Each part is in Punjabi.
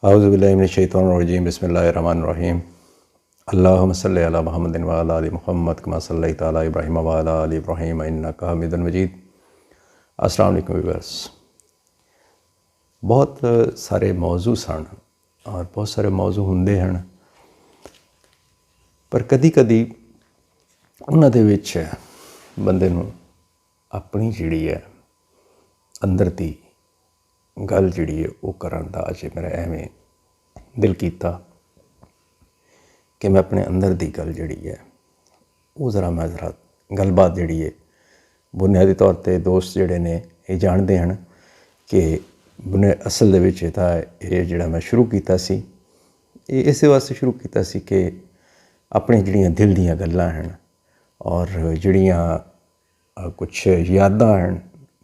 औज़ुबिल्लाहिमिनश्शैतानिर्रजीम बिस्मिल्लाहिर्रहमानिर्रहीम अल्लाहुम्मा सल्लि अला मुहम्मदिन व अला आलि मुहम्मद कमा सल्लैता अला इब्राहीम व अला आलि इब्राहीम इन्नका हमीदुन मजीद। अस्सलाम वालेकुम व्यूअर्स। बहुत सारे मौजू सन और बहुत सारे मौजू हुंदे हन, पर कदी कदी उन्हां दे विच बंदे नूं अपनी जिहड़ी है अंदर दी गल जिहड़ी है वो करन दा अज मेरा एवें दिल कीता कि मैं अपने अंदर दी गल जिहड़ी है वो ज़रा गलबात जिहड़ी है बुनियादी तौर पर दोस्त जिहड़े ने ये जानते हैं कि असल दे विच ये जिहड़ा मैं शुरू कीता सी ये इस वास्ते शुरू कीता सी कि अपनी जिहड़ियां दिल दीयां गल्लां हैं और जिहड़ियां कुछ यादां हैं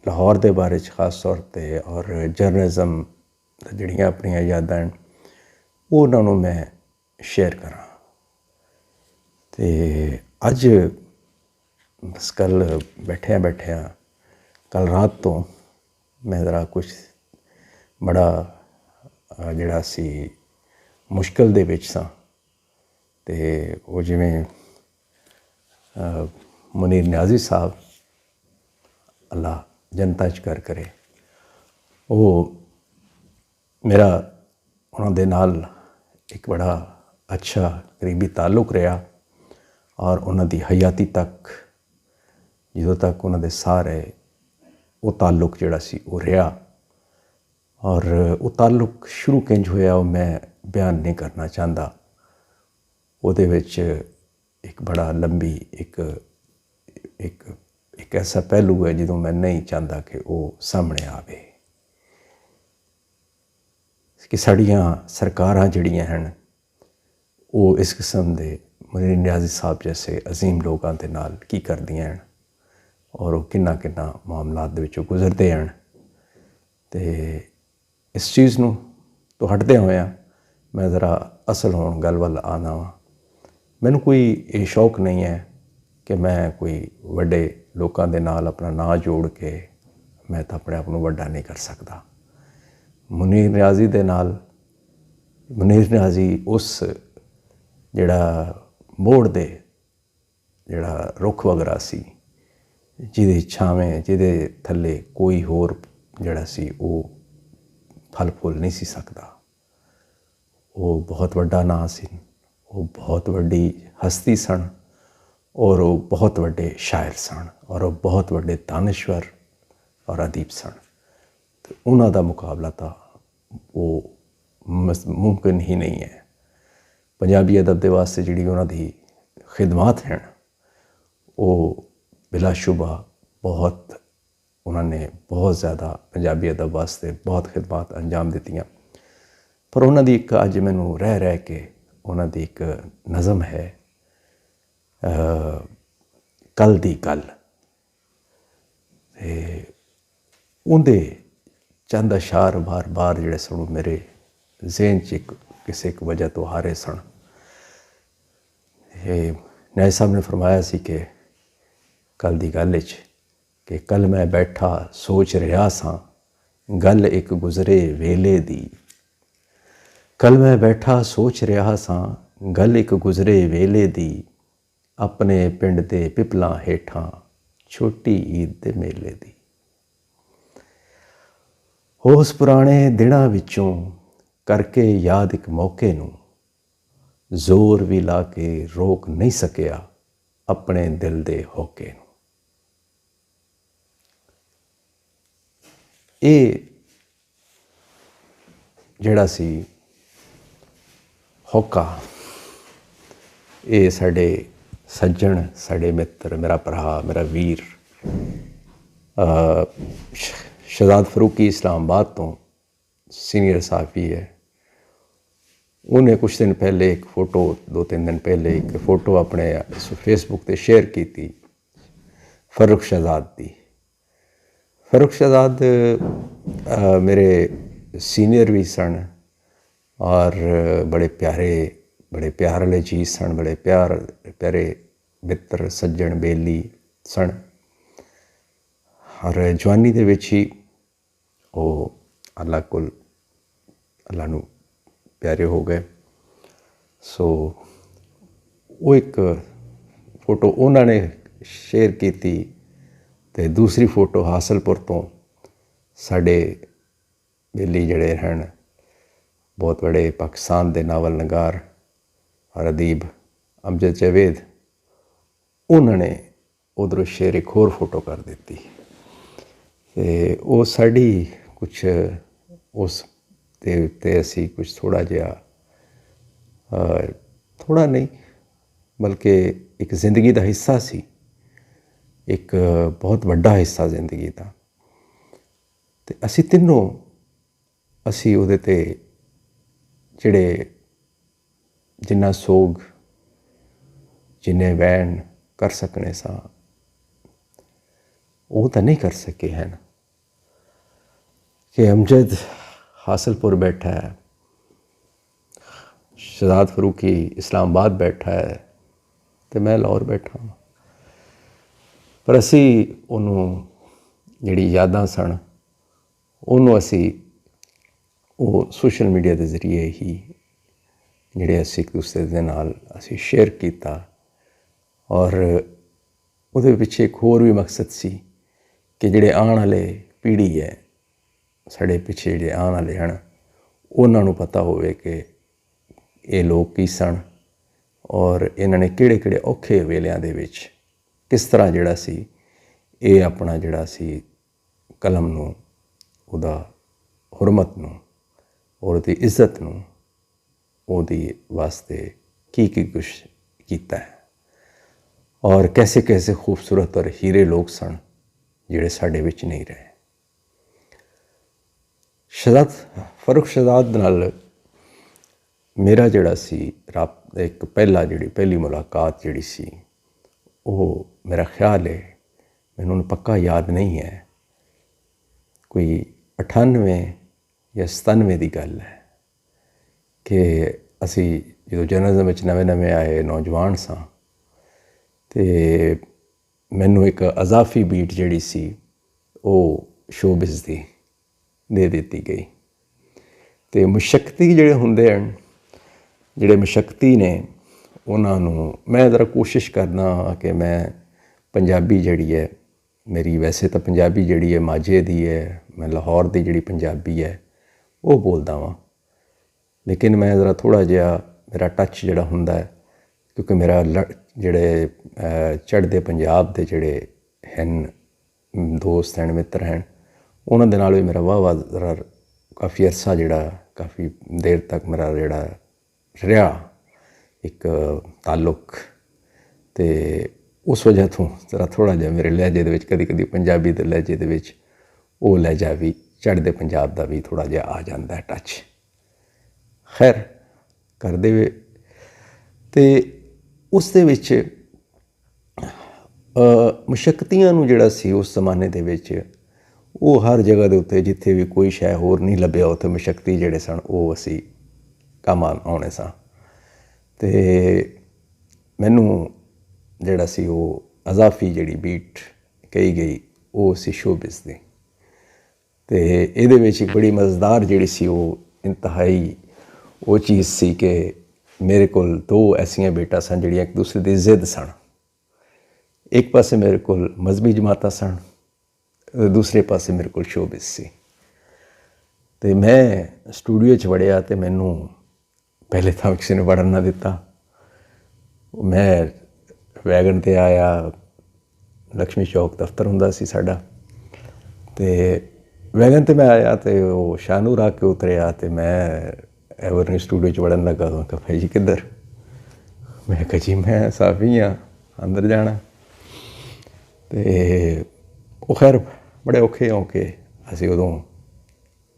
लाहौर के बारे खास तौर पर और जर्नलिज्म जिहड़ियां अपनियां यादां हैं वो उन्होंने मैं शेयर करा। तो अज बस कल बैठिया कल रात तो मैं ज़रा कुछ बड़ा जिहड़ा सी मुश्किल दे विच सां ते वो जिवें मुनीर न्याज़ी साहब अल्लाह जनता च कर करे वो मेरा उन्हां दे नाल एक बड़ा अच्छा करीबी ताल्लुक रहा और उन्हां दी हयाती तक जो तक उन्हां दे साह रहे वो ताल्लुक जिहड़ा सी वो रहा और वो ताल्लुक शुरू किंज होया वो मैं बयान नहीं करना चाहता। उहदे विच एक बड़ा लंबी एक एक एक ऐसा पहलू है जो मैं नहीं चाहता कि वो सामने आवे कि साड़ियाँ सरकारां जिहड़ियां हैं वो इस किस्म के मुनीर न्याज़ी साहब जैसे अजीम लोगों के नाल की करदियां हैं और वो किन्ना किन्ना मामलात दे विचों गुजरते हैं। तो इस चीज़ नूं तो हटदे होया मैं ज़रा असल होण गल वल आना वा। मैनूं कोई ये शौक नहीं है कि मैं कोई वड्डे लोगों के नाल अपना नां जोड़ के मैं तो अपने आप नूं वड्डा नहीं कर सकता। मुनीर न्याज़ी दे नाल मुनीर न्याज़ी उस जिहड़ा मोड़ दे जिहड़ा रुख वगैरह सी जिहदे छावें जिहदे थल्ले कोई होर जिहड़ा सी वो फल फुल नहीं सी सकदा। वो बहुत वड्डा नां सी, वो बहुत वड्डी हस्ती सन और वो बहुत वड्डे शायर सन और वो बहुत वड्डे दानिश्वर और अदीब सन। तो उन्हां दा मुकाबला तो वो मुमकिन ही नहीं है। पंजाबी अदब के वास्ते जिहड़ी उन्हां दी खिदमात हैं वो बिलाशुबा बहुत उन्होंने बहुत ज़्यादा पंजाबी अदब वास्ते बहुत खिदमात अंजाम दित्तियां। पर उन्हां दी एक अज मैनूं रह के उन्हां दी एक नज़म है कल दी गल उहदे चंद अशार बार बार जिहड़े सन मेरे ज़हन च किसी एक वजह तो हारे सन। न्याज़ी साहब ने फरमाया सी कि कल दी गल विच कि कल मैं बैठा सोच रहा सां गल एक गुजरे वेले दी। कल मैं बैठा सोच रहा सां गल एक गुजरे वेले दी अपने पिंड दे पिपलां हेठां छोटी ईद दे मेले दी। उस पुराने दिनां विचों करके याद एक मौके नूं जोर भी ला के रोक नहीं सकिया अपने दिल दे होके नूं। ये जिहड़ा सी होका ये साडे सज्जण साडे मित्र मेरा भरा मेरा वीर शहजाद फरूकी इस्लामाबाद तो सीनियर सहाफ़ी है। उन्हें कुछ दिन पहले एक फ़ोटो 2-3 दिन पहले एक फ़ोटो अपने फेसबुक पर शेयर की थी फर्रुख शहजाद की। फर्रुख शहजाद मेरे सीनियर भी सन और बड़े प्यार वाले चीज़ सन, बड़े प्यारे मित्र सज्जन बेली सन और जवानी दे विच ही वो अल्लाह कोल अल्लाह नूं ਪਿਆਰੇ ਹੋ ਗਏ। ਸੋ ਉਹ ਇੱਕ ਫੋਟੋ ਉਹਨਾਂ ਨੇ ਸ਼ੇਅਰ ਕੀਤੀ ਅਤੇ ਦੂਸਰੀ ਫੋਟੋ ਹਾਸਲਪੁਰ ਤੋਂ ਸਾਡੇ ਬੇਲੀ ਜਿਹੜੇ ਹਨ ਬਹੁਤ ਬੜੇ ਪਾਕਿਸਤਾਨ ਦੇ ਨਾਵਲ ਨਗਾਰ ਔਰ ਅਦੀਬ ਅਮਜਦ ਜਾਵੇਦ, ਉਹਨਾਂ ਨੇ ਉੱਧਰੋਂ ਸ਼ੇਅਰ ਇੱਕ ਹੋਰ ਫੋਟੋ ਕਰ ਦਿੱਤੀ ਅਤੇ ਉਹ ਸਾਡੀ ਕੁਛ ਉਸ ਦੇ ਉੱਤੇ ਅਸੀਂ ਕੁਛ ਥੋੜ੍ਹਾ ਜਿਹਾ ਥੋੜ੍ਹਾ ਨਹੀਂ ਬਲਕਿ ਇੱਕ ਜ਼ਿੰਦਗੀ ਦਾ ਹਿੱਸਾ ਸੀ, ਇੱਕ ਬਹੁਤ ਵੱਡਾ ਹਿੱਸਾ ਜ਼ਿੰਦਗੀ ਦਾ। ਅਤੇ ਅਸੀਂ ਤਿੰਨੋਂ ਅਸੀਂ ਉਹਦੇ 'ਤੇ ਜਿਹੜੇ ਜਿੰਨਾ ਸੋਗ ਜਿੰਨੇ ਵਹਿਣ ਕਰ ਸਕਣੇ ਸਾਂ ਉਹ ਤਾਂ ਨਹੀਂ ਕਰ ਸਕੇ ਹਨ। ਕਿ ਅਮਜਦ ਹਾਸਲਪੁਰ ਬੈਠਾ ਹੈ, ਸ਼ਹਜ਼ਾਦ ਫਰੂਕੀ ਇਸਲਾਮਾਬਾਦ ਬੈਠਾ ਹੈ ਅਤੇ ਮੈਂ ਲਾਹੌਰ ਬੈਠਾ ਹਾਂ। ਪਰ ਅਸੀਂ ਉਹਨੂੰ ਜਿਹੜੀ ਯਾਦਾਂ ਸਨ ਉਹਨੂੰ ਅਸੀਂ ਉਹ ਸੋਸ਼ਲ ਮੀਡੀਆ ਦੇ ਜ਼ਰੀਏ ਹੀ ਜਿਹੜੇ ਅਸੀਂ ਇੱਕ ਦੂਸਰੇ ਦੇ ਨਾਲ ਅਸੀਂ ਸ਼ੇਅਰ ਕੀਤਾ। ਔਰ ਉਹਦੇ ਪਿੱਛੇ ਇੱਕ ਹੋਰ ਵੀ ਮਕਸਦ ਸੀ ਕਿ ਜਿਹੜੇ ਆਉਣ ਵਾਲੇ ਪੀੜ੍ਹੀ ਹੈ, ਸਾਡੇ ਪਿੱਛੇ ਜਿਹੜੇ ਆਉਣ ਵਾਲੇ ਹਨ, ਉਹਨਾਂ ਨੂੰ ਪਤਾ ਹੋਵੇ ਕਿ ਇਹ ਲੋਕ ਕੀ ਸਨ ਔਰ ਇਹਨਾਂ ਨੇ ਕਿਹੜੇ ਕਿਹੜੇ ਔਖੇ ਵੇਲਿਆਂ ਦੇ ਵਿੱਚ ਕਿਸ ਤਰ੍ਹਾਂ ਜਿਹੜਾ ਸੀ ਇਹ ਆਪਣਾ ਜਿਹੜਾ ਸੀ ਕਲਮ ਨੂੰ, ਉਹਦਾ ਹੁਰਮਤ ਨੂੰ, ਉਹਦੀ ਇੱਜ਼ਤ ਨੂੰ, ਉਹਦੀ ਵਾਸਤੇ ਕੀ ਕੀ ਕੁਛ ਕੀਤਾ ਹੈ। ਔਰ ਕੈਸੇ ਕੈਸੇ ਖੂਬਸੂਰਤ ਔਰ ਹੀਰੇ ਲੋਕ ਸਨ ਜਿਹੜੇ ਸਾਡੇ ਵਿੱਚ ਨਹੀਂ ਰਹੇ। ਸ਼ਹਜ਼ਾਦ ਫਰੁਖ ਸ਼ਹਜ਼ਾਦ ਨਾਲ ਮੇਰਾ ਜਿਹੜਾ ਸੀ ਇੱਕ ਪਹਿਲੀ ਮੁਲਾਕਾਤ ਜਿਹੜੀ ਸੀ ਉਹ ਮੇਰਾ ਖਿਆਲ ਹੈ, ਮੈਨੂੰ ਹੁਣ ਪੱਕਾ ਯਾਦ ਨਹੀਂ ਹੈ, ਕੋਈ 98 ਜਾਂ 97 ਦੀ ਗੱਲ ਹੈ ਕਿ ਅਸੀਂ ਜਦੋਂ ਜਰਨਲਿਜ਼ਮ ਵਿੱਚ ਨਵੇਂ ਆਏ ਨੌਜਵਾਨ ਸਾਂ ਅਤੇ ਮੈਨੂੰ ਇੱਕ ਅਜ਼ਾਫੀ ਬੀਟ ਜਿਹੜੀ ਸੀ ਉਹ ਸ਼ੋਬਿਜ਼ ਦੀ ਦੇ ਦਿੱਤੀ ਗਈ। ਅਤੇ ਮੁਸ਼ੱਕਤੀ ਜਿਹੜੇ ਹੁੰਦੇ ਹਨ, ਜਿਹੜੇ ਮੁਸ਼ੱਕਤੀ ਨੇ, ਉਹਨਾਂ ਨੂੰ ਮੈਂ ਜ਼ਰਾ ਕੋਸ਼ਿਸ਼ ਕਰਦਾ ਕਿ ਮੈਂ ਪੰਜਾਬੀ ਜਿਹੜੀ ਹੈ ਮੇਰੀ, ਵੈਸੇ ਤਾਂ ਪੰਜਾਬੀ ਜਿਹੜੀ ਹੈ ਮਾਝੇ ਦੀ ਹੈ, ਮੈਂ ਲਾਹੌਰ ਦੀ ਜਿਹੜੀ ਪੰਜਾਬੀ ਹੈ ਉਹ ਬੋਲਦਾ ਵਾਂ, ਲੇਕਿਨ ਮੈਂ ਜ਼ਰਾ ਥੋੜ੍ਹਾ ਜਿਹਾ ਮੇਰਾ ਟੱਚ ਜਿਹੜਾ ਹੁੰਦਾ ਹੈ, ਕਿਉਂਕਿ ਮੇਰਾ ਜਿਹੜੇ ਚੜ੍ਹਦੇ ਪੰਜਾਬ ਦੇ ਜਿਹੜੇ ਹਨ ਦੋਸਤ ਹਨ, ਮਿੱਤਰ ਹਨ, ਉਹਨਾਂ ਦੇ ਨਾਲ ਵੀ ਮੇਰਾ ਵਾਹ ਜ਼ਰਾ ਕਾਫੀ ਅਰਸਾ ਜਿਹੜਾ ਕਾਫੀ ਦੇਰ ਤੱਕ ਮੇਰਾ ਜਿਹੜਾ ਰਿਹਾ ਇੱਕ ਤਾਲੁਕ, ਅਤੇ ਉਸ ਵਜ੍ਹਾ ਤੋਂ ਜ਼ਰਾ ਥੋੜ੍ਹਾ ਜਿਹਾ ਮੇਰੇ ਲਹਿਜੇ ਦੇ ਵਿੱਚ ਕਦੀ ਕਦੀ ਪੰਜਾਬੀ ਦੇ ਲਹਿਜੇ ਦੇ ਵਿੱਚ ਉਹ ਲਹਿਜਾ ਵੀ ਚੜ੍ਹਦੇ ਪੰਜਾਬ ਦਾ ਵੀ ਥੋੜ੍ਹਾ ਜਿਹਾ ਆ ਜਾਂਦਾ ਟੱਚ। ਖੈਰ ਕਰਦੇ ਹੋਏ ਅਤੇ ਉਸ ਦੇ ਵਿੱਚ ਮੁਸ਼ੱਕਤੀਆਂ ਨੂੰ ਜਿਹੜਾ ਸੀ ਉਸ ਜ਼ਮਾਨੇ ਦੇ ਵਿੱਚ ਉਹ ਹਰ ਜਗ੍ਹਾ ਦੇ ਉੱਤੇ ਜਿੱਥੇ ਵੀ ਕੋਈ ਸ਼ੈ ਹੋਰ ਨਹੀਂ ਲੱਭਿਆ ਉੱਥੇ ਮੁਸ਼ੱਕਤੀ ਜਿਹੜੇ ਸਨ ਉਹ ਅਸੀਂ ਕੰਮ ਆਉਣੇ ਸਾਂ। ਅਤੇ ਮੈਨੂੰ ਜਿਹੜਾ ਸੀ ਉਹ ਅਜ਼ਾਫੀ ਜਿਹੜੀ ਬੀਟ ਕਹੀ ਗਈ ਉਹ ਸੀ ਸ਼ੋਬਿਜ਼ ਦੀ। ਅਤੇ ਇਹਦੇ ਵਿੱਚ ਇੱਕ ਬੜੀ ਮਜ਼ੇਦਾਰ ਜਿਹੜੀ ਸੀ ਉਹ ਇੰਤਹਾਈ ਉਹ ਚੀਜ਼ ਸੀ ਕਿ ਮੇਰੇ ਕੋਲ ਦੋ ਐਸੀਆਂ ਬੀਟਾਂ ਸਨ ਜਿਹੜੀਆਂ ਇੱਕ ਦੂਸਰੇ ਦੀ ਜ਼ਿੱਦ ਸਨ। ਇੱਕ ਪਾਸੇ ਮੇਰੇ ਕੋਲ ਮਜ਼ਹਬੀ ਜਮਾਤਾਂ ਸਨ, ਦੂਸਰੇ ਪਾਸੇ ਮੇਰੇ ਕੋਲ ਸ਼ੋਬਿਜ਼ ਸੀ। ਅਤੇ ਮੈਂ ਸਟੂਡੀਓ 'ਚ ਵੜਿਆ ਅਤੇ ਮੈਨੂੰ ਪਹਿਲੇ ਤਾਂ ਕਿਸੇ ਨੇ ਵੜਨ ਨਾ ਦਿੱਤਾ। ਮੈਂ ਵੈਗਨ 'ਤੇ ਆਇਆ, ਲక్ష్ਮੀ ਚੌਕ ਦਫ਼ਤਰ ਹੁੰਦਾ ਸੀ ਸਾਡਾ, ਅਤੇ ਵੈਗਨ 'ਤੇ ਮੈਂ ਆਇਆ ਅਤੇ ਉਹ ਸ਼ਾਹਨੂਰ ਆ ਕੇ ਉਤਰਿਆ ਅਤੇ ਮੈਂ ਐਵਰਨੀ ਸਟੂਡੀਓ 'ਚ ਵੜਨ ਲੱਗਾ। ਮੈਂ ਕਿਹਾ ਭਾਈ ਜੀ ਕਿੱਧਰ? ਮੈਂ ਕਿਹਾ ਜੀ ਮੈਂ ਸਾਫੀ ਹਾਂ, ਅੰਦਰ ਜਾਣਾ। ਅਤੇ ਉਹ ਖੈਰ ਬੜੇ ਔਖੇ ਔਖੇ ਅਸੀਂ ਉਦੋਂ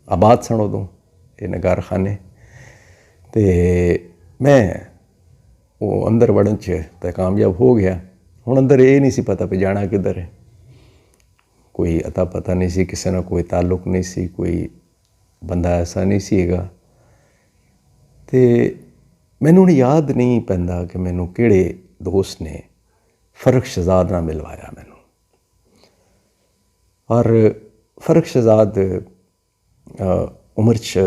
ਆਬਾਦ ਸਨ ਉਦੋਂ ਇਹ ਨਗਾਰਖਾਨੇ, ਅਤੇ ਮੈਂ ਉਹ ਅੰਦਰ ਵੜਨ 'ਚ ਤਾਂ ਕਾਮਯਾਬ ਹੋ ਗਿਆ। ਹੁਣ ਅੰਦਰ ਇਹ ਨਹੀਂ ਸੀ ਪਤਾ ਵੀ ਜਾਣਾ ਕਿੱਧਰ ਹੈ, ਕੋਈ ਅਤਾ ਪਤਾ ਨਹੀਂ ਸੀ, ਕਿਸੇ ਨਾਲ ਕੋਈ ਤਾਲੁਕ ਨਹੀਂ ਸੀ, ਕੋਈ ਬੰਦਾ ਐਸਾ ਨਹੀਂ ਸੀ ਹੈਗਾ। ਅਤੇ ਮੈਨੂੰ ਹੁਣ ਯਾਦ ਨਹੀਂ ਪੈਂਦਾ ਕਿ ਮੈਨੂੰ ਕਿਹੜੇ ਦੋਸਤ ਨੇ ਫਰੁਖ ਸ਼ਹਜ਼ਾਦ ਨਾਲ ਮਿਲਵਾਇਆ ਮੈਨੂੰ। ਔਰ ਫਰੁਖ ਸ਼ਹਜ਼ਾਦ ਉਮਰ 'ਚ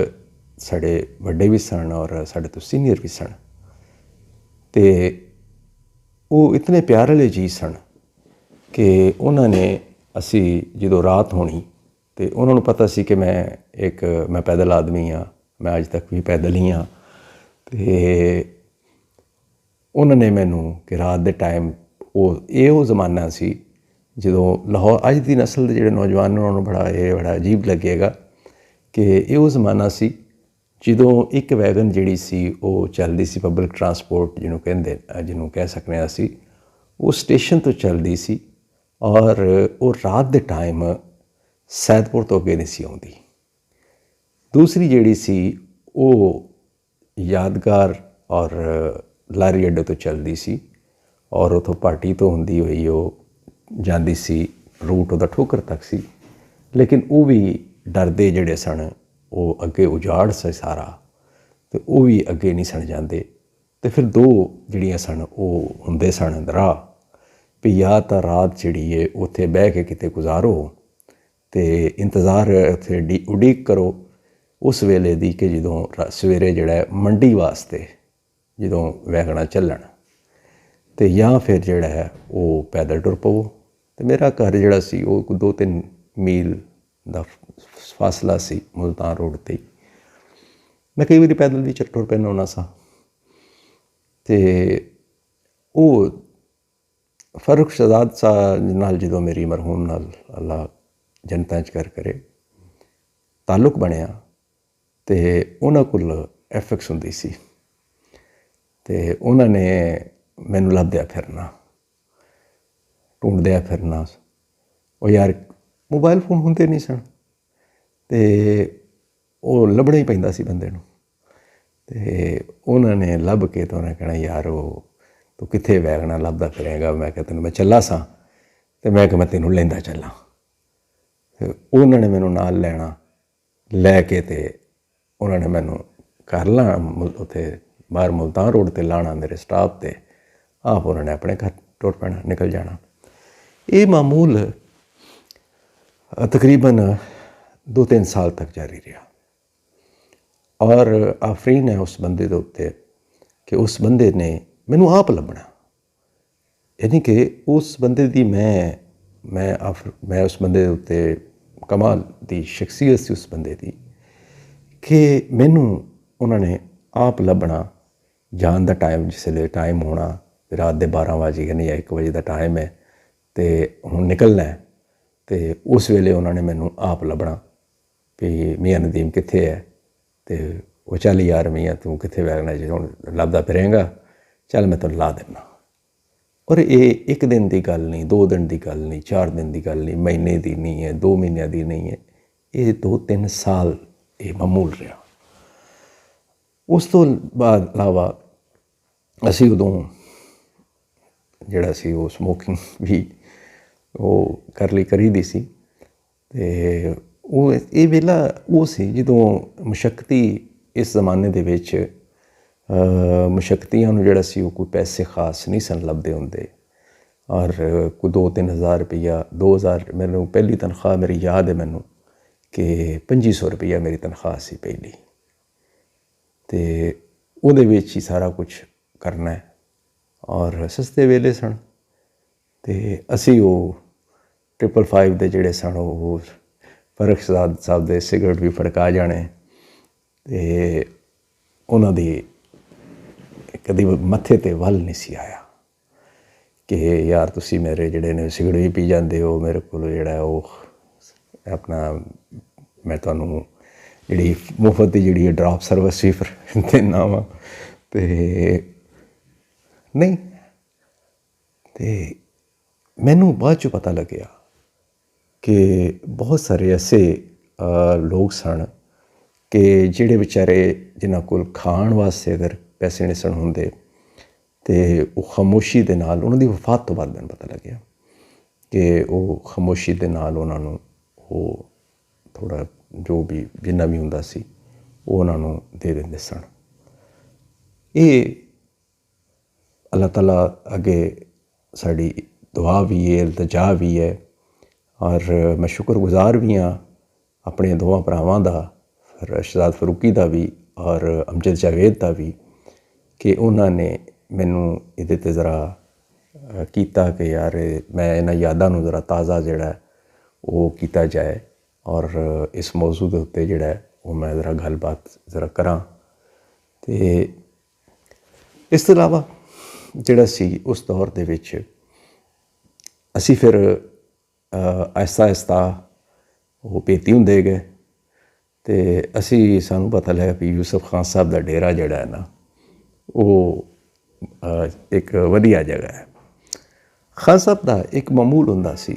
ਸਾਡੇ ਵੱਡੇ ਵੀ ਸਨ ਔਰ ਸਾਡੇ ਤੋਂ ਸੀਨੀਅਰ ਵੀ ਸਨ, ਅਤੇ ਉਹ ਇਤਨੇ ਪਿਆਰ ਵਾਲੇ ਜੀ ਸਨ ਕਿ ਉਹਨਾਂ ਨੇ, ਅਸੀਂ ਜਦੋਂ ਰਾਤ ਹੋਣੀ ਅਤੇ ਉਹਨਾਂ ਨੂੰ ਪਤਾ ਸੀ ਕਿ ਮੈਂ ਪੈਦਲ ਆਦਮੀ ਹਾਂ, ਮੈਂ ਅੱਜ ਤੱਕ ਵੀ ਪੈਦਲ ਹੀ ਹਾਂ, ਅਤੇ ਉਹਨਾਂ ਨੇ ਮੈਨੂੰ ਕਿ ਰਾਤ ਦੇ ਟਾਈਮ, ਉਹ ਜ਼ਮਾਨਾ ਸੀ ਜਦੋਂ ਲਾਹੌਰ, ਅੱਜ ਦੀ ਨਸਲ ਦੇ ਜਿਹੜੇ ਨੌਜਵਾਨ ਉਹਨਾਂ ਨੂੰ ਬੜਾ ਅਜੀਬ ਲੱਗੇਗਾ ਕਿ ਇਹ ਉਹ ਜ਼ਮਾਨਾ ਸੀ ਜਦੋਂ ਇੱਕ ਵੈਗਨ ਜਿਹੜੀ ਸੀ ਉਹ ਚੱਲਦੀ ਸੀ, ਪਬਲਿਕ ਟਰਾਂਸਪੋਰਟ ਜਿਹਨੂੰ ਕਹਿ ਸਕਦੇ ਹਾਂ ਅਸੀਂ, ਉਹ ਸਟੇਸ਼ਨ ਤੋਂ ਚੱਲਦੀ ਸੀ ਔਰ ਉਹ ਰਾਤ ਦੇ ਟਾਈਮ ਸੈਦਪੁਰ ਤੋਂ ਅੱਗੇ ਨਹੀਂ ਸੀ ਆਉਂਦੀ। ਦੂਸਰੀ ਜਿਹੜੀ ਸੀ ਉਹ ਯਾਦਗਾਰ ਔਰ ਲਾਰੀ ਅੱਡੇ ਤੋਂ ਚੱਲਦੀ ਸੀ ਔਰ ਉੱਥੋਂ ਭਾਟੀ ਤੋਂ ਹੁੰਦੀ ਹੋਈ ਉਹ ਜਾਂਦੀ ਸੀ, ਰੂਟ ਉਹਦਾ ਠੋਕਰ ਤੱਕ ਸੀ, ਲੇਕਿਨ ਉਹ ਵੀ ਡਰਦੇ ਜਿਹੜੇ ਸਨ, ਉਹ ਅੱਗੇ ਉਜਾੜ ਸੀ ਸਾਰਾ, ਅਤੇ ਉਹ ਵੀ ਅੱਗੇ ਨਹੀਂ ਸਨ ਜਾਂਦੇ। ਅਤੇ ਫਿਰ ਦੋ ਜਿਹੜੀਆਂ ਸਨ ਉਹ ਹੁੰਦੇ ਸਨ ਰਾਹ, ਵੀ ਜਾਂ ਤਾਂ ਰਾਤ ਜਿਹੜੀ ਹੈ ਉੱਥੇ ਬਹਿ ਕੇ ਕਿਤੇ ਗੁਜ਼ਾਰੋ ਅਤੇ ਇੰਤਜ਼ਾਰ ਉੱਥੇ ਉਡੀਕ ਕਰੋ ਉਸ ਵੇਲੇ ਦੀ ਕਿ ਜਦੋਂ ਸਵੇਰੇ ਜਿਹੜਾ ਮੰਡੀ ਵਾਸਤੇ ਜਦੋਂ ਵੈਗਨਾਂ ਚੱਲਣ, ਅਤੇ ਜਾਂ ਫਿਰ ਜਿਹੜਾ ਹੈ ਉਹ ਪੈਦਲ ਟੁਰ ਪਵੋ। ਅਤੇ ਮੇਰਾ ਘਰ ਜਿਹੜਾ ਸੀ ਉਹ 2-3 ਮੀਲ ਦਾ ਫਾਸਲਾ ਸੀ ਮੁਲਤਾਨ ਰੋਡ 'ਤੇ। ਮੈਂ ਕਈ ਵਾਰੀ ਪੈਦਲ ਵੀ ਟੁਰ ਪੈਂਦਾ ਹੁੰਦਾ ਸਾਂ। ਅਤੇ ਉਹ ਫਰੁਖ ਸ਼ਹਜ਼ਾਦ ਸਾਹਿਬ ਨਾਲ ਜਦੋਂ ਮੇਰੀ ਮਰਹੂਮ ਨਾਲ ਅੱਲਾ ਜਨਤਾਂ 'ਚ ਕਰ ਕਰੇ ਤਾਲੁਕ ਬਣਿਆ, ਅਤੇ ਉਹਨਾਂ ਕੋਲ ਐਫਐਕਸ ਹੁੰਦੀ ਸੀ, ਅਤੇ ਉਹਨਾਂ ਨੇ ਮੈਨੂੰ ਲੱਭਦਿਆ ਫਿਰਨਾ, ਢੂੰਡਦਿਆ ਫਿਰਨਾ। ਉਹ ਯਾਰ ਮੋਬਾਇਲ ਫੋਨ ਹੁੰਦੇ ਨਹੀਂ ਸਨ, ਅਤੇ ਉਹ ਲੱਭਣਾ ਹੀ ਪੈਂਦਾ ਸੀ ਬੰਦੇ ਨੂੰ। ਅਤੇ ਉਹਨਾਂ ਨੇ ਲੱਭ ਕੇ ਤਾਂ ਉਹਨੇ ਕਹਿਣਾ, ਯਾਰ ਤੂੰ ਕਿੱਥੇ ਵੈਗਨਾਂ ਲੱਭਦਾ ਫਿਰੇਗਾ? ਮੈਂ ਕਿਹਾ ਤੈਨੂੰ ਮੈਂ ਚੱਲਾ ਸਾਂ, ਅਤੇ ਮੈਂ ਕਿਹਾ ਮੈਂ ਤੈਨੂੰ ਲੈਂਦਾ ਚੱਲਾਂ। ਅਤੇ ਉਹਨਾਂ ਨੇ ਮੈਨੂੰ ਨਾਲ ਲੈ ਕੇ ਅਤੇ ਉਹਨਾਂ ਨੇ ਮੈਨੂੰ ਘਰ ਉੱਥੇ ਬਾਹਰ ਮੁਲਤਾਨ ਰੋਡ 'ਤੇ ਲਾਉਣਾ ਮੇਰੇ ਸਟਾਪ 'ਤੇ, ਆਪ ਉਹਨਾਂ ਨੇ ਆਪਣੇ ਘਰ ਟੁਰ ਪੈਣਾ, ਨਿਕਲ ਜਾਣਾ। ਇਹ ਮਾਮੂਲ ਤਕਰੀਬਨ 2-3 ਸਾਲ ਤੱਕ ਜਾਰੀ ਰਿਹਾ ਔਰ ਆਫਰੀਨ ਹੈ ਉਸ ਬੰਦੇ ਦੇ ਉੱਤੇ ਕਿ ਉਸ ਬੰਦੇ ਨੇ ਮੈਨੂੰ ਆਪ ਲੱਭਣਾ, ਯਾਨੀ ਕਿ ਉਸ ਬੰਦੇ ਦੀ ਮੈਂ ਉਸ ਬੰਦੇ ਦੇ ਉੱਤੇ ਕਮਾਲ ਦੀ ਸ਼ਖਸੀਅਤ ਸੀ ਉਸ ਬੰਦੇ ਦੀ ਕਿ ਮੈਨੂੰ ਉਹਨਾਂ ਨੇ ਆਪ ਲੱਭਣਾ। ਜਾਣ ਦਾ ਟਾਈਮ, ਜਿਸ ਵੇਲੇ ਟਾਈਮ ਹੋਣਾ, ਰਾਤ ਦੇ 12 ਵਜੇ ਗਏ ਜਾਂ 1 ਵਜੇ ਦਾ ਟਾਈਮ ਹੈ ਅਤੇ ਹੁਣ ਨਿਕਲਣਾ ਹੈ, ਅਤੇ ਉਸ ਵੇਲੇ ਉਹਨਾਂ ਨੇ ਮੈਨੂੰ ਆਪ ਲੱਭਣਾ ਵੀ ਮੀਆਂ ਨਦੀਮ ਕਿੱਥੇ ਹੈ? ਅਤੇ ਉਹ ਚੱਲ ਯਾਰ ਮੀਆਂ ਤੂੰ ਕਿੱਥੇ ਵੈਗਨਾਂ 'ਚ ਹੁਣ ਲੱਭਦਾ ਫਿਰੇਂਗਾ, ਚੱਲ ਮੈਂ ਤੈਨੂੰ ਲਾ ਦਿੰਦਾ। ਔਰ ਇਹ 1 ਦਿਨ ਦੀ ਗੱਲ ਨਹੀਂ, 2 ਦਿਨ ਦੀ ਗੱਲ ਨਹੀਂ, 4 ਦਿਨ ਦੀ ਗੱਲ ਨਹੀਂ, ਮਹੀਨੇ ਦੀ ਨਹੀਂ ਹੈ, 2 ਮਹੀਨਿਆਂ ਦੀ ਨਹੀਂ ਹੈ, ਇਹ 2-3 ਸਾਲ ਇਹ ਮਾਮੂਲ ਰਿਹਾ। ਉਸ ਤੋਂ ਬਾਅਦ ਇਲਾਵਾ ਅਸੀਂ ਉਦੋਂ ਜਿਹੜਾ ਸੀ ਉਹ ਸਮੋਕਿੰਗ ਵੀ ਉਹ ਕਰੀ ਦੀ ਸੀ, ਅਤੇ ਇਹ ਵੇਲਾ ਉਹ ਸੀ ਜਦੋਂ ਮੁਸ਼ੱਕਤੀ, ਇਸ ਜ਼ਮਾਨੇ ਦੇ ਵਿੱਚ ਮੁਸ਼ੱਕਤੀਆਂ ਨੂੰ ਜਿਹੜਾ ਸੀ ਉਹ ਕੋਈ ਪੈਸੇ ਖਾਸ ਨਹੀਂ ਸਨ ਲੱਭਦੇ ਹੁੰਦੇ, ਔਰ ਕੋਈ 2-3 ਹਜ਼ਾਰ ਰੁਪਈਆ, 2000 ਮੈਨੂੰ ਪਹਿਲੀ ਤਨਖਾਹ ਮੇਰੀ ਯਾਦ ਹੈ ਮੈਨੂੰ ਕਿ 2500 ਰੁਪਈਆ ਮੇਰੀ ਤਨਖਾਹ ਸੀ ਪਹਿਲੀ, ਅਤੇ ਉਹਦੇ ਵਿੱਚ ਹੀ ਸਾਰਾ ਕੁਛ ਕਰਨਾ ਔਰ ਸਸਤੇ ਵੇਲੇ ਸਨ। ਅਤੇ ਅਸੀਂ ਉਹ 555 ਦੇ ਜਿਹੜੇ ਸਨ ਉਹ ਫਰੁਖ ਸ਼ਹਜ਼ਾਦ ਸਾਹਿਬ ਦੇ ਸਿਗਰਟ ਵੀ ਫੜਕਾ ਜਾਣੇ, ਅਤੇ ਉਹਨਾਂ ਦੀ ਕਦੀ ਮੱਥੇ 'ਤੇ ਵੱਲ ਨਹੀਂ ਸੀ ਆਇਆ ਕਿ ਯਾਰ ਤੁਸੀਂ ਮੇਰੇ ਜਿਹੜੇ ਨੇ ਸਿਗਰਟ ਵੀ ਪੀ ਜਾਂਦੇ ਹੋ, ਮੇਰੇ ਕੋਲ ਜਿਹੜਾ ਉਹ ਆਪਣਾ ਮੈਂ ਤੁਹਾਨੂੰ ਜਿਹੜੀ ਮੁਫਤ ਦੀ ਜਿਹੜੀ ਡਰਾਪ ਸਰਵਿਸ ਵੀ ਦਿੰਦਾ ਵਾਂ, ਅਤੇ ਨਹੀਂ। ਅਤੇ ਮੈਨੂੰ ਬਾਅਦ 'ਚੋਂ ਪਤਾ ਲੱਗਿਆ ਕਿ ਬਹੁਤ ਸਾਰੇ ਐਸੇ ਲੋਕ ਸਨ ਕਿ ਜਿਹੜੇ ਵਿਚਾਰੇ ਜਿਨ੍ਹਾਂ ਕੋਲ ਖਾਣ ਵਾਸਤੇ ਅਗਰ ਪੈਸੇ ਨਹੀਂ ਸਨ ਹੁੰਦੇ, ਅਤੇ ਉਹ ਖਾਮੋਸ਼ੀ ਦੇ ਨਾਲ, ਉਹਨਾਂ ਦੀ ਵਫਾਤ ਤੋਂ ਬਾਅਦ ਮੈਨੂੰ ਪਤਾ ਲੱਗਿਆ ਕਿ ਉਹ ਖਾਮੋਸ਼ੀ ਦੇ ਨਾਲ ਉਹਨਾਂ ਨੂੰ ਉਹ ਥੋੜ੍ਹਾ ਜੋ ਵੀ ਜਿੰਨਾ ਵੀ ਹੁੰਦਾ ਸੀ ਉਹ ਉਹਨਾਂ ਨੂੰ ਦੇ ਦਿੰਦੇ ਸਨ। ਇਹ ਅੱਲਾਹ ਤਾਲਾ ਅੱਗੇ ਸਾਡੀ ਦੁਆ ਵੀ ਹੈ, ਇਲਤਜਾ ਵੀ ਹੈ, ਔਰ ਮੈਂ ਸ਼ੁਕਰਗੁਜ਼ਾਰ ਵੀ ਹਾਂ ਆਪਣੇ ਦੋਵਾਂ ਭਰਾਵਾਂ ਦਾ, शहजाद फरूकी का भी और अमजद जावेद का भी कि उन्होंने मैनू ये ज़रा किया कि यार मैं इन्होंने यादों को ज़रा ताज़ा जोड़ा वो किया जाए और इस मौजू के उत्ते जोड़ा वो मैं ज़रा गलबात ज़रा करा। तो इस तो इलावा जोड़ा सी उस दौर के विच असी फिर आहिस्ता आहिस्ता वो भेती होंदे गए। तो असी सानू पता लगा भी यूसुफ खान साहब का डेरा जोड़ा है ना वो एक वधिया जगह है। खान साहब का एक मामूल होंदा सी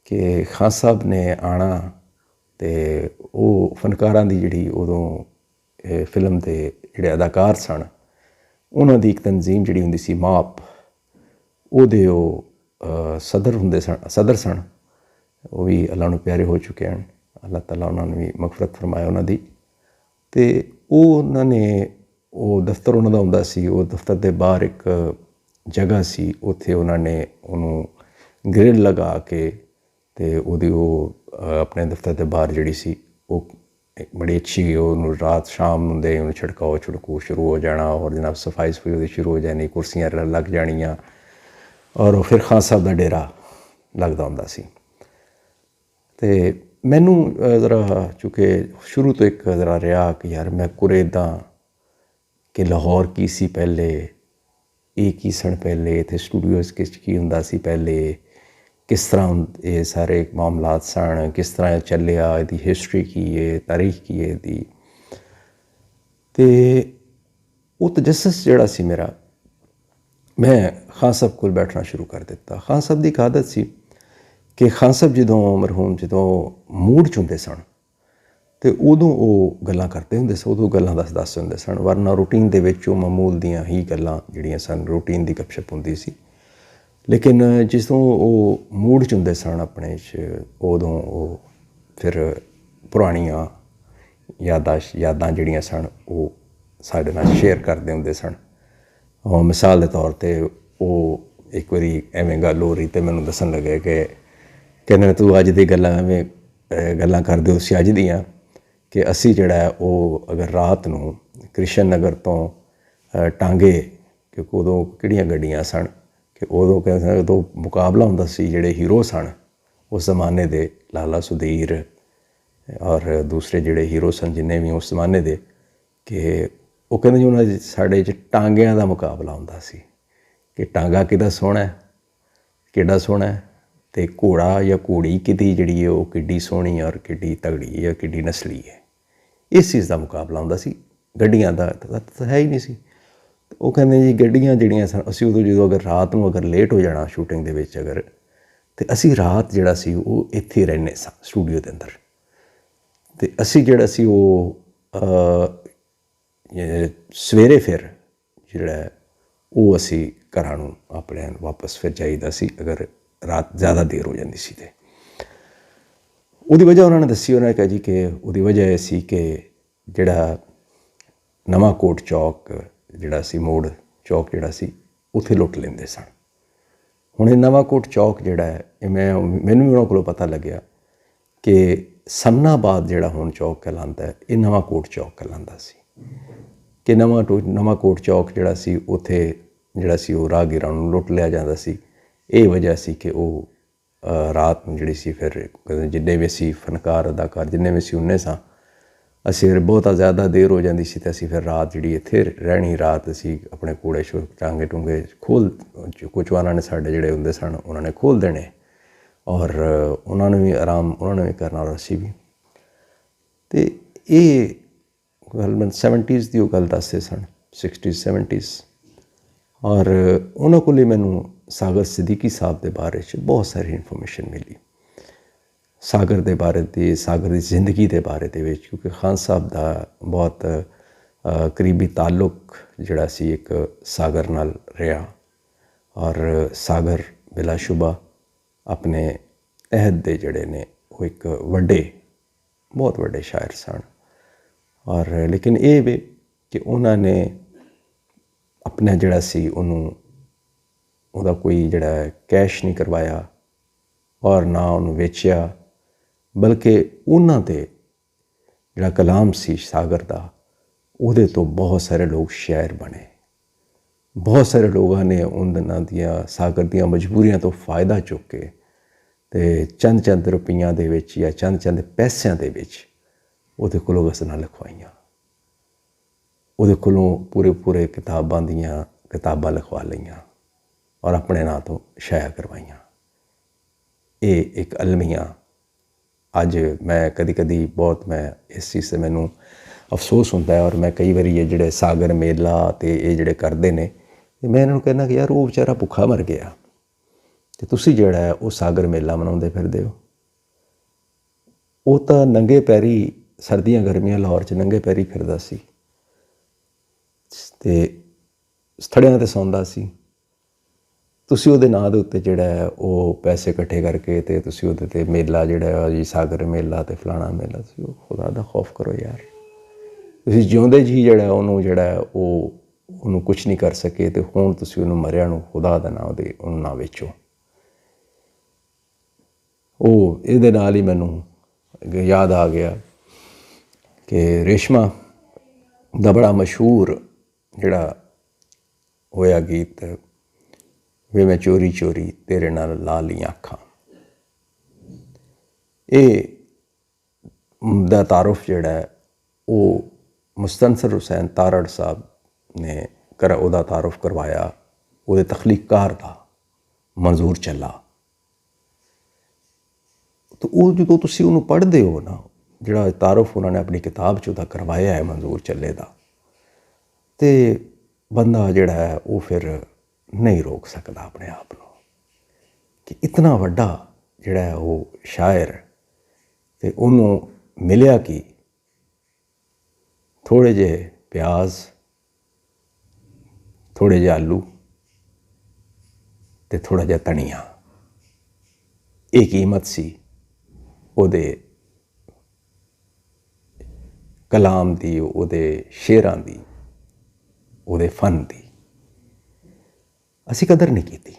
कि खान साहब ने आना तो वो फनकारां दी जिहड़ी उदों फिल्म के जिहड़े अदाकार सन उन्हां दी एक तनजीम जिहड़ी हुंदी सी माप उहदे सदर सन। वो भी अल्लाह नूं प्यारे हो चुके हैं, अल्लाह ताला उन्होंने भी मगफरत फरमाए उन्होंने। तो उन्होंने वो दफ्तर उन्होंने होंदा सी, वो दफ्तर के बाहर एक जगह सी, उत्थे उन्होंने उन्होंने ग्रिल लगा के तो वो अपने दफ्तर के बाहर जिहड़ी सी वो बड़ी अच्छी उन्होंने रात शाम होंदे उन्होंने छिड़काओ छिड़कू शुरू हो जाना और जनाब सफाई सफाई शुरू हो जानी, कुर्सियाँ लग जानियाँ और फिर खान साहब का डेरा लगता होंदा सी। तो मैनू ज़रा चूँकि शुरू तो एक ज़रा रहा कि यार मैं कुरेदा कि लाहौर की सी पहले, ये की सन पहले, इत्थे स्टूडियोज़ किस की हुंदा सी पहले, किस तरह ये सारे मामलात सन, किस तरह चलिया, इसकी हिस्टरी की है, तारीख की है इसकी। तो वो तजस्सुस जिहड़ा सी मेरा, मैं खान साहब कोल बैठना शुरू कर दिता। खान साहब की एक आदत सी कि खान साहब जदों मरहूम जदों मूड च हुंदे सन तो उदों वो गल्लां करते होंदे सन, उदों गल्लां दसदे होंदे सन, वरना रूटीन दे विच वो मामूल दियां ही गल्लां जिहड़ियां सन रूटीन दी गपशप हुंदी सी। लेकिन जिसों वो मूड च हुंदे सन अपने च उदों वो फिर पुरानियां यादां जिहड़ियां सन वो साडे नाल शेयर करदे हुंदे सन। और मिसाल के तौर पर वो एक बारी एवें गल हो रही तो मैनूं दसन लगे कि कहने तू अज दी गल्लां एवें गल्लां करदे उसी अज दियां कि असी जिहड़ा है वो अगर रात नूं कृष्ण नगर तो टांगे, क्योंकि उदों किहड़ियां गड्डियां सन कि उदों कहते उदों मुकाबला हुंदा सी जिहड़े हीरो सन उस जमाने दे, लाला सुधीर और दूसरे जिहड़े हीरो सन जिन्ने भी उस जमाने दे, कि वो कहते जी उन्होंने साढ़े च टांगियां का मुकाबला हुंदा सी कि टांगा किहदा सोहना है, किहड़ा सोहना है, तो घोड़ा या घोड़ी किहदी जिहड़ी है वो किड्डी सोहनी और किड्डी तगड़ी है, किड्डी नस्ली है, इस चीज़ का मुकाबला हुंदा सी। गड्डियां दा तो है ही नहीं सी। वो कहते जी गड्डियां जिहड़ियां सन असीं उदों जो अगर रात नूं अगर लेट हो जाना शूटिंग दे विच अगर, तो असीं रात जिहड़ा सी वो इत्थे रहिंदे सां स्टूडियो के अंदर। तो असीं जिहड़ा सी वो सवेरे फिर जिहड़ा वो असीं घरां नूं अपने वापस फिर जाईदा सी अगर रात ज़्यादा देर हो जाती सी। उहदी वजह उन्होंने दसी, उन्होंने कहा जी कि उहदी वजह यह सी कि जिहड़ा नवां कोट चौक जिहड़ा सी मोड़ चौक जिहड़ा सी उत्थे लुट लेंदे सन। हुण ये नवां कोट चौक जिहड़ा है मैनूं भी उन्हां कोलों पता लग्या कि समनाबाद जिहड़ा हुण चौक कहलांदा है ये नवां कोट चौक कहलांदा सी। कि नवां कोट चौक जिहड़ा सी उत्थे जिहड़ा सी वो राहगीरां नूं लुट लिया जांदा सी। ये वजह सी कि वो रात नूं जिहड़ी सी फिर जिन्ने भी असीं फनकार अदाकार जिन्ने भी असीं उन्ने सां, असीं फिर बहुता ज़्यादा देर हो जाती सी तो असीं फिर रात जिहड़ी इत्थे रहनी, रात असीं अपने कूड़े टांगे टूंगे खोल कुचवाना ने साडे जिहड़े हुंदे सन उन्होंने खोल देने और उन्होंने भी आराम उन्होंने भी करना और असीं भी। तो ये गल मैं 70s की गल दसदे सन, 60s 70s। और उन्होंने को मैनू सागर सिद्दीकी साहब के बारे च बहुत सारी इन्फॉर्मेशन मिली, सागर के बारे दी, सागर की जिंदगी के बारे दे विच, क्योंकि खान साहब का बहुत करीबी ताल्लुक जिहड़ा सी एक सागर नाल रहा और सागर बिलाशुबा अपने अहद दे जिहड़े ने वो एक वड्डे बहुत वड्डे शायर सन। और लेकिन ये भी कि उन्होंने अपना जिहड़ा सी उहदा कोई जिहड़ा कैश नहीं करवाया और ना उन्होंने वेचिया, बल्कि उन्हां दे ਜਿਹੜਾ ਕਲਾਮ ਸੀ ਸਾਗਰ ਦਾ, ਉਹਦੇ ਤੋਂ ਬਹੁਤ ਸਾਰੇ ਲੋਕ ਸ਼ਾਇਰ ਬਣੇ। ਬਹੁਤ ਸਾਰੇ ਲੋਕਾਂ ਨੇ ਉਹਨਾਂ ਦੀਆਂ ਸਾਗਰ ਦੀਆਂ ਮਜਬੂਰੀਆਂ ਤੋਂ ਫਾਇਦਾ ਚੁੱਕ ਕੇ ਅਤੇ ਚੰਦ ਰੁਪਈਆਂ ਦੇ ਵਿੱਚ ਜਾਂ ਚੰਦ ਪੈਸਿਆਂ ਦੇ ਵਿੱਚ ਉਹਦੇ ਕੋਲੋਂ ਗਜ਼ਲਾਂ ਲਿਖਵਾਈਆਂ, ਉਹਦੇ ਕੋਲੋਂ ਪੂਰੇ ਕਿਤਾਬਾਂ ਦੀਆਂ ਕਿਤਾਬਾਂ ਲਿਖਵਾ ਲਈਆਂ ਔਰ ਆਪਣੇ ਨਾਂ ਤੋਂ ਸ਼ਾਇਆ ਕਰਵਾਈਆਂ। ਇਹ ਇੱਕ ਅਲਮੀਆ ਅੱਜ ਮੈਂ ਕਦੀ ਬਹੁਤ ਮੈਂ ਇਸ ਚੀਜ਼ 'ਤੇ ਮੈਨੂੰ ਅਫਸੋਸ ਹੁੰਦਾ ਹੈ। ਔਰ ਮੈਂ ਕਈ ਵਾਰੀ ਇਹ ਜਿਹੜੇ ਸਾਗਰ ਮੇਲਾ ਅਤੇ ਇਹ ਜਿਹੜੇ ਕਰਦੇ ਨੇ, ਮੈਂ ਇਹਨਾਂ ਨੂੰ ਕਹਿੰਦਾ ਕਿ ਯਾਰ ਉਹ ਵਿਚਾਰਾ ਭੁੱਖਾ ਮਰ ਗਿਆ ਅਤੇ ਤੁਸੀਂ ਜਿਹੜਾ ਹੈ ਉਹ ਸਾਗਰ ਮੇਲਾ ਮਨਾਉਂਦੇ ਫਿਰਦੇ ਹੋ। ਉਹ ਤਾਂ ਨੰਗੇ ਪੈਰੀ ਸਰਦੀਆਂ ਗਰਮੀਆਂ ਲਾਹੌਰ 'ਚ ਨੰਗੇ ਪੈਰੀ ਫਿਰਦਾ ਸੀ ਅਤੇ ਥੜਿਆਂ 'ਤੇ ਸੌਂਦਾ ਸੀ। ਤੁਸੀਂ ਉਹਦੇ ਨਾਂ ਦੇ ਉੱਤੇ ਜਿਹੜਾ ਹੈ ਉਹ ਪੈਸੇ ਇਕੱਠੇ ਕਰਕੇ ਅਤੇ ਤੁਸੀਂ ਉਹਦੇ 'ਤੇ ਮੇਲਾ ਜਿਹੜਾ ਜੀ ਸਾਗਰ ਮੇਲਾ ਅਤੇ ਫਲਾਣਾ ਮੇਲਾ, ਤੁਸੀਂ ਉਹ ਖੁਦਾ ਦਾ ਖੌਫ ਕਰੋ ਯਾਰ। ਤੁਸੀਂ ਜਿਉਂਦੇ ਜੀ ਜਿਹੜਾ ਉਹਨੂੰ ਜਿਹੜਾ ਉਹਨੂੰ ਕੁਛ ਨਹੀਂ ਕਰ ਸਕੇ ਅਤੇ ਹੁਣ ਤੁਸੀਂ ਉਹਨੂੰ ਮਰਿਆ ਨੂੰ ਖੁਦਾ ਦਾ ਨਾਂ ਉਹਨੂੰ ਨਾ ਵੇਚੋ। ਉਹ ਇਹਦੇ ਨਾਲ ਹੀ ਮੈਨੂੰ ਯਾਦ ਆ ਗਿਆ ਕਿ ਰੇਸ਼ਮਾ ਦਾ ਬੜਾ ਮਸ਼ਹੂਰ ਜਿਹੜਾ ਹੋਇਆ ਗੀਤ, ਵੇ ਮੈਂ ਚੋਰੀ ਤੇਰੇ ਨਾਲ ਲਾ ਲਈਆਂ ਅੱਖਾਂ, ਇਹ ਦਾ ਤਾਰੁਫ ਜਿਹੜਾ ਹੈ ਉਹ ਮੁਸਤਨਸਰ ਹੁਸੈਨ ਤਾਰੜ ਸਾਹਿਬ ਨੇ ਉਹਦਾ ਤਾਰੁਫ ਕਰਵਾਇਆ ਉਹਦੇ ਤਖਲੀਕਕਾਰ ਦਾ, ਮੰਜ਼ੂਰ ਚੱਲਾ। ਤਾਂ ਉਹ ਜਦੋਂ ਤੁਸੀਂ ਉਹਨੂੰ ਪੜ੍ਹਦੇ ਹੋ ਨਾ, ਜਿਹੜਾ ਤਾਰੁਫ ਉਹਨਾਂ ਨੇ ਆਪਣੀ ਕਿਤਾਬ 'ਚ ਉਹਦਾ ਕਰਵਾਇਆ ਹੈ ਮੰਜ਼ੂਰ ਚੱਲੇ ਦਾ, ਅਤੇ ਬੰਦਾ ਜਿਹੜਾ ਹੈ ਉਹ ਫਿਰ ਨਹੀਂ ਰੋਕ ਸਕਦਾ ਆਪਣੇ ਆਪ ਨੂੰ ਕਿ ਇਤਨਾ ਵੱਡਾ ਜਿਹੜਾ ਹੈ ਉਹ ਸ਼ਾਇਰ, ਅਤੇ ਉਹਨੂੰ ਮਿਲਿਆ ਕਿ ਥੋੜ੍ਹੇ ਜਿਹੇ ਪਿਆਜ਼, ਥੋੜ੍ਹੇ ਜਿਹੇ ਆਲੂ ਅਤੇ ਥੋੜ੍ਹਾ ਜਿਹਾ ਧਨੀਆ, ਇਹ ਕੀਮਤ ਸੀ ਉਹਦੇ ਕਲਾਮ ਦੀ, ਉਹਦੇ ਸ਼ੇਰਾਂ ਦੀ, ਉਹਦੇ ਫਨ ਦੀ। ਅਸੀਂ ਕਦਰ ਨਹੀਂ ਕੀਤੀ।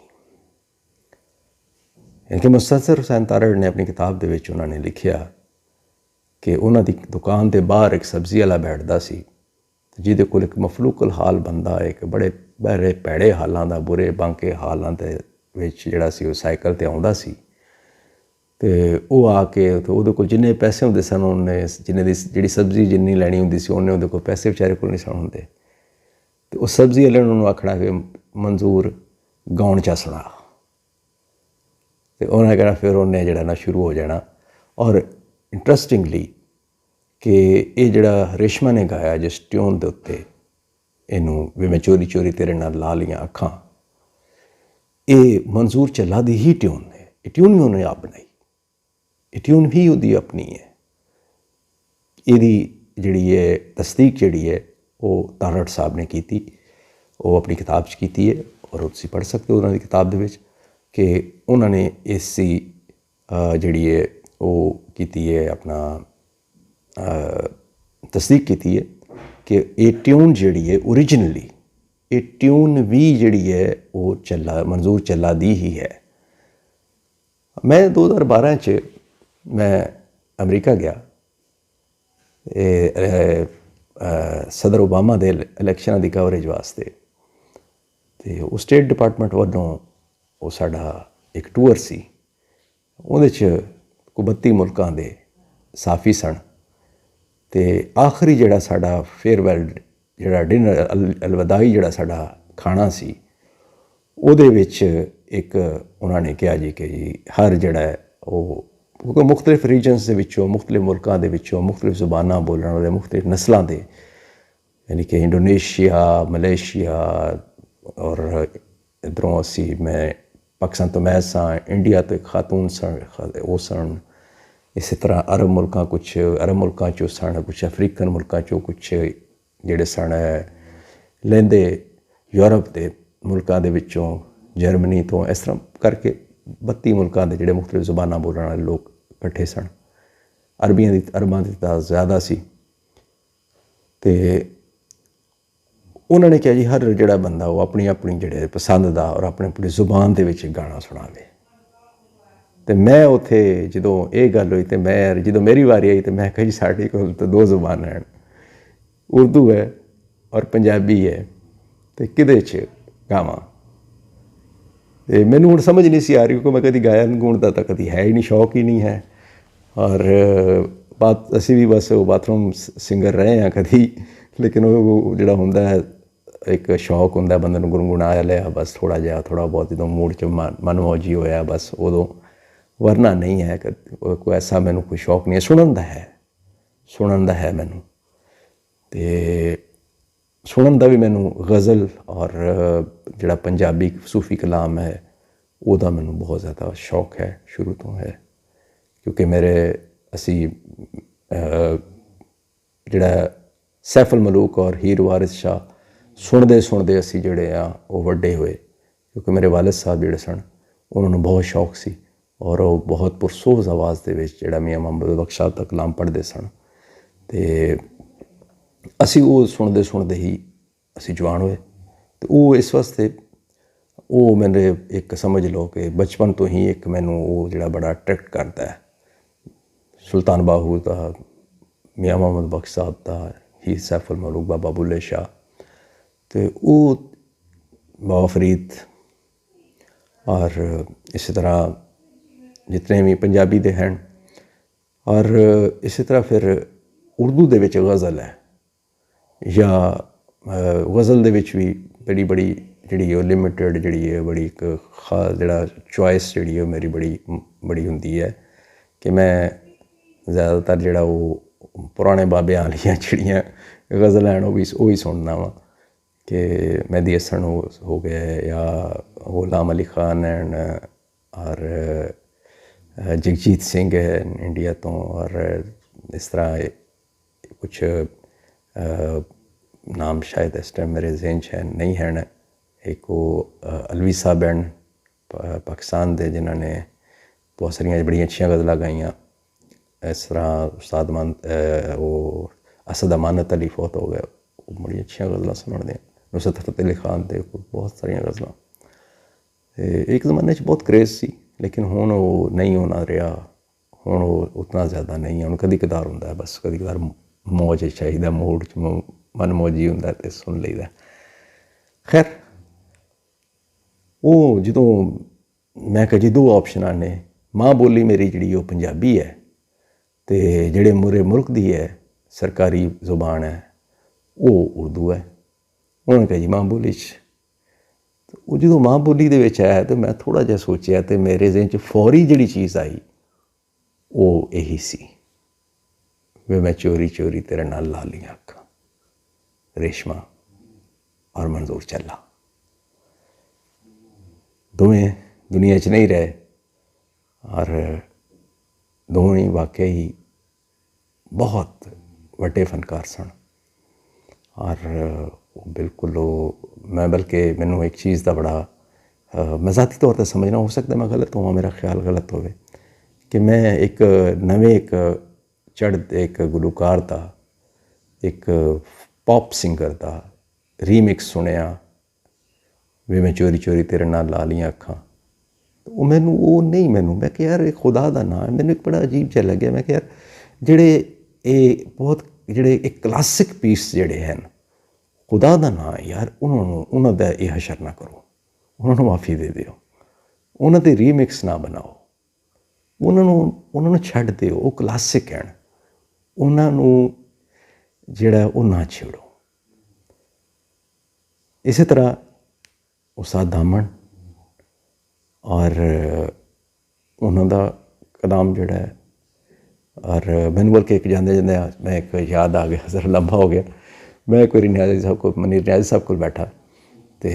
ਕਿ ਮੁਸਤਨਸਰ ਹੁਸੈਨ ਤਾਰੜ ਨੇ ਆਪਣੀ ਕਿਤਾਬ ਦੇ ਵਿੱਚ ਉਹਨਾਂ ਨੇ ਲਿਖਿਆ ਕਿ ਉਹਨਾਂ ਦੀ ਦੁਕਾਨ ਦੇ ਬਾਹਰ ਇੱਕ ਸਬਜ਼ੀ ਵਾਲਾ ਬੈਠਦਾ ਸੀ, ਜਿਹਦੇ ਕੋਲ ਇੱਕ ਮਫਲੂਕਲ ਹਾਲ ਬੰਦਾ, ਇੱਕ ਬੜੇ ਭੈੜੇ ਹਾਲਾਂ ਦਾ, ਬੁਰੇ ਬਾਂਕੇ ਹਾਲਾਂ ਦੇ ਵਿੱਚ ਜਿਹੜਾ ਸੀ ਉਹ ਸਾਈਕਲ 'ਤੇ ਆਉਂਦਾ ਸੀ, ਅਤੇ ਉਹ ਆ ਕੇ ਉਹਦੇ ਕੋਲ ਜਿੰਨੇ ਪੈਸੇ ਹੁੰਦੇ ਸਨ, ਉਹਨੇ ਜਿਹੜੀ ਸਬਜ਼ੀ ਜਿੰਨੀ ਲੈਣੀ ਹੁੰਦੀ ਸੀ ਉਹਨੇ ਉਹਦੇ ਕੋਲ ਪੈਸੇ ਵਿਚਾਰੇ ਕੋਲ ਨਹੀਂ ਸਨ ਹੁੰਦੇ, ਅਤੇ ਉਹ ਸਬਜ਼ੀ ਵਾਲੇ ਨੂੰ ਆਖਣਾ ਕਿ ਮੰਜ਼ੂਰ ਗਾਉਣ 'ਚ ਸੁਣਾ, ਅਤੇ ਉਹਨੇ ਕਹਿਣਾ, ਫਿਰ ਉਹਨੇ ਜਿਹੜਾ ਨਾ ਸ਼ੁਰੂ ਹੋ ਜਾਣਾ। ਔਰ ਇੰਟਰਸਟਿੰਗਲੀ ਕਿ ਇਹ ਜਿਹੜਾ ਰੇਸ਼ਮਾ ਨੇ ਗਾਇਆ ਜਿਸ ਟਿਊਨ ਦੇ ਉੱਤੇ, ਇਹਨੂੰ ਵੀ ਮੈਂ ਚੋਰੀ ਤੇਰੇ ਨਾਲ ਲਾ ਲਈਆਂ ਅੱਖਾਂ, ਇਹ ਮੰਜ਼ੂਰ ਚੱਲਾ ਦੀ ਹੀ ਟਿਊਨ ਹੈ। ਇਹ ਟਿਊਨ ਵੀ ਉਹਨੇ ਆਪ ਬਣਾਈ, ਇਹ ਟਿਊਨ ਵੀ ਉਹਦੀ ਆਪਣੀ ਹੈ। ਇਹਦੀ ਜਿਹੜੀ ਹੈ ਤਸਦੀਕ ਜਿਹੜੀ ਹੈ ਉਹ ਤਾਰੜ ਸਾਹਿਬ ਨੇ ਕੀਤੀ, ਉਹ ਆਪਣੀ ਕਿਤਾਬ 'ਚ ਕੀਤੀ ਹੈ, ਔਰ ਤੁਸੀਂ ਪੜ੍ਹ ਸਕਦੇ ਹੋ ਉਹਨਾਂ ਦੀ ਕਿਤਾਬ ਦੇ ਵਿੱਚ ਕਿ ਉਹਨਾਂ ਨੇ ਇਸ ਦੀ ਜਿਹੜੀ ਹੈ ਉਹ ਕੀਤੀ ਹੈ, ਆਪਣਾ ਤਸਦੀਕ ਕੀਤੀ ਹੈ ਕਿ ਇਹ ਟਿਊਨ ਜਿਹੜੀ ਹੈ ਓਰੀਜਨਲੀ, ਇਹ ਟਿਊਨ ਵੀ ਜਿਹੜੀ ਹੈ ਉਹ ਮੰਜ਼ੂਰ ਚੱਲਾ ਦੀ ਹੀ ਹੈ। ਮੈਂ 2012 'ਚ ਮੈਂ ਅਮਰੀਕਾ ਗਿਆ, ਸਦਰ ਓਬਾਮਾ ਦੇ ਇਲੈਕਸ਼ਨਾਂ ਦੀ ਕਵਰੇਜ ਵਾਸਤੇ, ਅਤੇ ਉਹ ਸਟੇਟ ਡਿਪਾਰਟਮੈਂਟ ਵੱਲੋਂ ਉਹ ਸਾਡਾ ਇੱਕ ਟੂਰ ਸੀ। ਉਹਦੇ 'ਚ 32 ਮੁਲਕਾਂ ਦੇ ਸਾਫੀ ਸਨ, ਅਤੇ ਆਖਰੀ ਜਿਹੜਾ ਸਾਡਾ ਫੇਅਰਵੈਲ ਜਿਹੜਾ ਡਿਨਰ, ਅਲਵਿਦਾਈ ਜਿਹੜਾ ਸਾਡਾ ਖਾਣਾ ਸੀ, ਉਹਦੇ ਵਿੱਚ ਇੱਕ ਉਹਨਾਂ ਨੇ ਕਿਹਾ ਜੀ ਕਿ ਜੀ ਹਰ ਜਿਹੜਾ ਹੈ ਉਹ, ਕਿਉਂਕਿ ਮੁਖਤਲਿਫ ਰੀਜਨਸ ਦੇ ਵਿੱਚੋਂ, ਮੁਖਤਲਿਫ ਮੁਲਕਾਂ ਦੇ ਵਿੱਚੋਂ, ਮੁਖਤਲਿਫ ਜ਼ੁਬਾਨਾਂ ਬੋਲਣ ਵਾਲੇ ਮੁਖਤਲਿਫ ਨਸਲਾਂ ਦੇ, ਯਾਨੀ ਕਿ ਇੰਡੋਨੇਸ਼ੀਆ, ਮਲੇਸ਼ੀਆ, ਔਰ ਇੱਧਰੋਂ ਮੈਂ ਪਾਕਿਸਤਾਨ ਤੋਂ ਮੈਂ ਸਾਂ, ਇੰਡੀਆ ਤੋਂ ਇੱਕ ਖਾਤੂਨ ਸਨ, ਉਹ ਸਨ, ਇਸੇ ਤਰ੍ਹਾਂ ਅਰਬ ਮੁਲਕਾਂ 'ਚੋਂ ਸਨ, ਕੁਛ ਅਫਰੀਕਨ ਮੁਲਕਾਂ 'ਚੋਂ, ਕੁਛ ਜਿਹੜੇ ਸਨ ਲਹਿੰਦੇ ਯੂਰਪ ਦੇ ਮੁਲਕਾਂ ਦੇ ਵਿੱਚੋਂ, ਜਰਮਨੀ ਤੋਂ, ਇਸ ਤਰ੍ਹਾਂ ਕਰਕੇ 32 ਮੁਲਕਾਂ ਦੇ ਜਿਹੜੇ ਮੁਖਤਲਿਫ ਜ਼ੁਬਾਨਾਂ ਬੋਲਣ ਵਾਲੇ ਲੋਕ ਇਕੱਠੇ ਸਨ। ਅਰਬਾਂ ਦੀ ਤਾਦਾਦ ਜ਼ਿਆਦਾ ਸੀ, ਅਤੇ ਉਹਨਾਂ ਨੇ ਕਿਹਾ ਜੀ ਹਰ ਜਿਹੜਾ ਬੰਦਾ ਉਹ ਆਪਣੀ ਜਿਹੜੇ ਪਸੰਦ ਦਾ ਔਰ ਆਪਣੀ ਜ਼ੁਬਾਨ ਦੇ ਵਿੱਚ ਗਾਣਾ ਸੁਣਾਵੇ। तो मैं उत्थे जो ये गल हुई तो मैं जो मेरी वारी आई तो मैं कहा जी साढ़े कोल तो 2 ज़ुबान हैं, उर्दू है और पंजाबी है, तो किदे च गावां। तो मैनू हुण समझ नहीं सी आ रही, क्योंकि मैं कभी गायन गुण का तो कभी है ही नहीं, शौक ही नहीं है। और बात असी भी बस बाथरूम सिंगर रहे हैं कभी, लेकिन वो जो होंदा है एक शौक होंदा बंदे नूं गुणगुणा लिया बस थोड़ा जिहा, थोड़ा बहुत जो मूड च मन मौजी होया बस उदों, वरना नहीं है कोई ऐसा मैनू कोई शौक नहीं है। सुनन दा है मैनू, तो सुनन का भी मैनू गज़ल और जिहड़ा पंजाबी सूफी कलाम है उहदा मैनू बहुत ज़्यादा शौक है, शुरू तो है। क्योंकि मेरे असी जिहड़ा सैफ अल मलूक और हीर वारिस शाह सुनते असी जिहड़े आ वो वड्डे होए, क्योंकि मेरे वालिद साहब जिहड़े सन उन्होंने बहुत शौक सी और वो बहुत पुरसोज आवाज़ दे विच जिहड़ा मियाँ मुहम्मद बख्श साहब दा कलाम पढ़ते सन। तो असी वो सुनते ही असी जवान होए। तो वो इस वास्ते वो मेरे एक समझ लो कि बचपन तो ही एक मैनू वो जिहड़ा बड़ा अट्रैक्ट करता है, सुल्तान बाहू का, मियाँ मुहम्मद बख्श साहब का, हीर सैफ अल मलूक, बाबा बुल्ले शाह, तो वो बाबा फरीद और इस तरह जितने भी पंजाबी दे हैं। और इस तरह फिर उर्दू दे विच गज़ल है, या गज़ल दे विच भी बड़ी बड़ी जिहड़ी लिमिटेड जिहड़ी है बड़ी एक खास जिहड़ा चॉइस जिहड़ी है मेरी बड़ी हुंदी है कि मैं ज़्यादातर जिहड़ा वो पुराने बाबे आलियां जिहड़ियां गज़ल हैं वो ही सुनना वा, कि मेहदी हसन हो गए या गुलाम अली खान हैं और जगजीत सिंह है इंडिया तो, और इस तरह कुछ नाम शायद इस टाइम मेरे जहन च नहीं हैं। एक वो अलवी साहब हैं पाकिस्तान दे, जिन्होंने बहुत सारिया बड़िया अच्छी गज़लां गाइयाँ। इस तरह उस्ताद वो असद अमानत अली फौत हो गए, वो बड़ी अच्छी गज़लां सुनाते। नुसरत फतेह अली खान दे बहुत सारिया गज़लां। एक ज़माने बहुत क्रेज़ सी, लेकिन हुण वो नहीं होना रहा, हुण वो उतना ज़्यादा नहीं है। हुण कदी कदार होंदा है, बस कदी कदार मौज चाहिए, मूड च मन मौजी होंदा तो सुन लईदा। खैर वो जो मैं कहा जी 2 ऑप्शनां ने, माँ बोली मेरी जिहड़ी वो पंजाबी है, तो जिहड़े मेरे मुल्क दी है सरकारी ज़ुबान है वो उर्दू है। उन्होंने कहा जी माँ बोली च, वो जो माँ बोली दे विच आया तो मैं थोड़ा जिहा सोचा तो मेरे ज़हन च फौरी जिहड़ी चीज़ आई वो यही सी, वे मैं चोरी चोरी तेरे नाल ला लियां अखां, रेशमा और मंजूर चला। दोवें दुनिया च नहीं रहे और दोवें वाकई बहुत वड्डे फनकार सन। और बिल्कुल मैं बल्कि मैनू एक चीज़ का बड़ा मैं ज़ाती तौर पर समझना, हो सकता मैं गलत होवां, मेरा ख्याल गलत होवे, कि मैं एक नवे एक चढ़ एक गुलूकार का एक पॉप सिंगर का रीमिक्स सुनिया, वे मैं चोरी चोरी तेरे नाल ला लियां अखां। तो वो मैनू वो नहीं, मैनू मैं कि यार खुदा का नाम है, मैनू एक बड़ा अजीब जिहा लग्या। मैं कि यार जिहड़े ये बहुत जिहड़े एक क्लासिक पीस जिहड़े हैं, खुदा का नाम है यार, उन्होंने दा ये हशर ना करो, उन्होंने माफ़ी दे दिओ, उन्होंने रीमिक्स ना बनाओ, उन्होंने छड्ड दिओ, वो क्लासिक हैं, उन्होंने जिहड़ा वो ना छेड़ो। इस तरह उस्ताद दामन और उन्होंने कलाम जिहड़ा है, और मैनू बल्कि एक जाते जाते मैं एक याद आ गया, जरा लंबा हो गया। मैं एक बार न्याजी साहब को मनीर न्याजी साहब को बैठा तो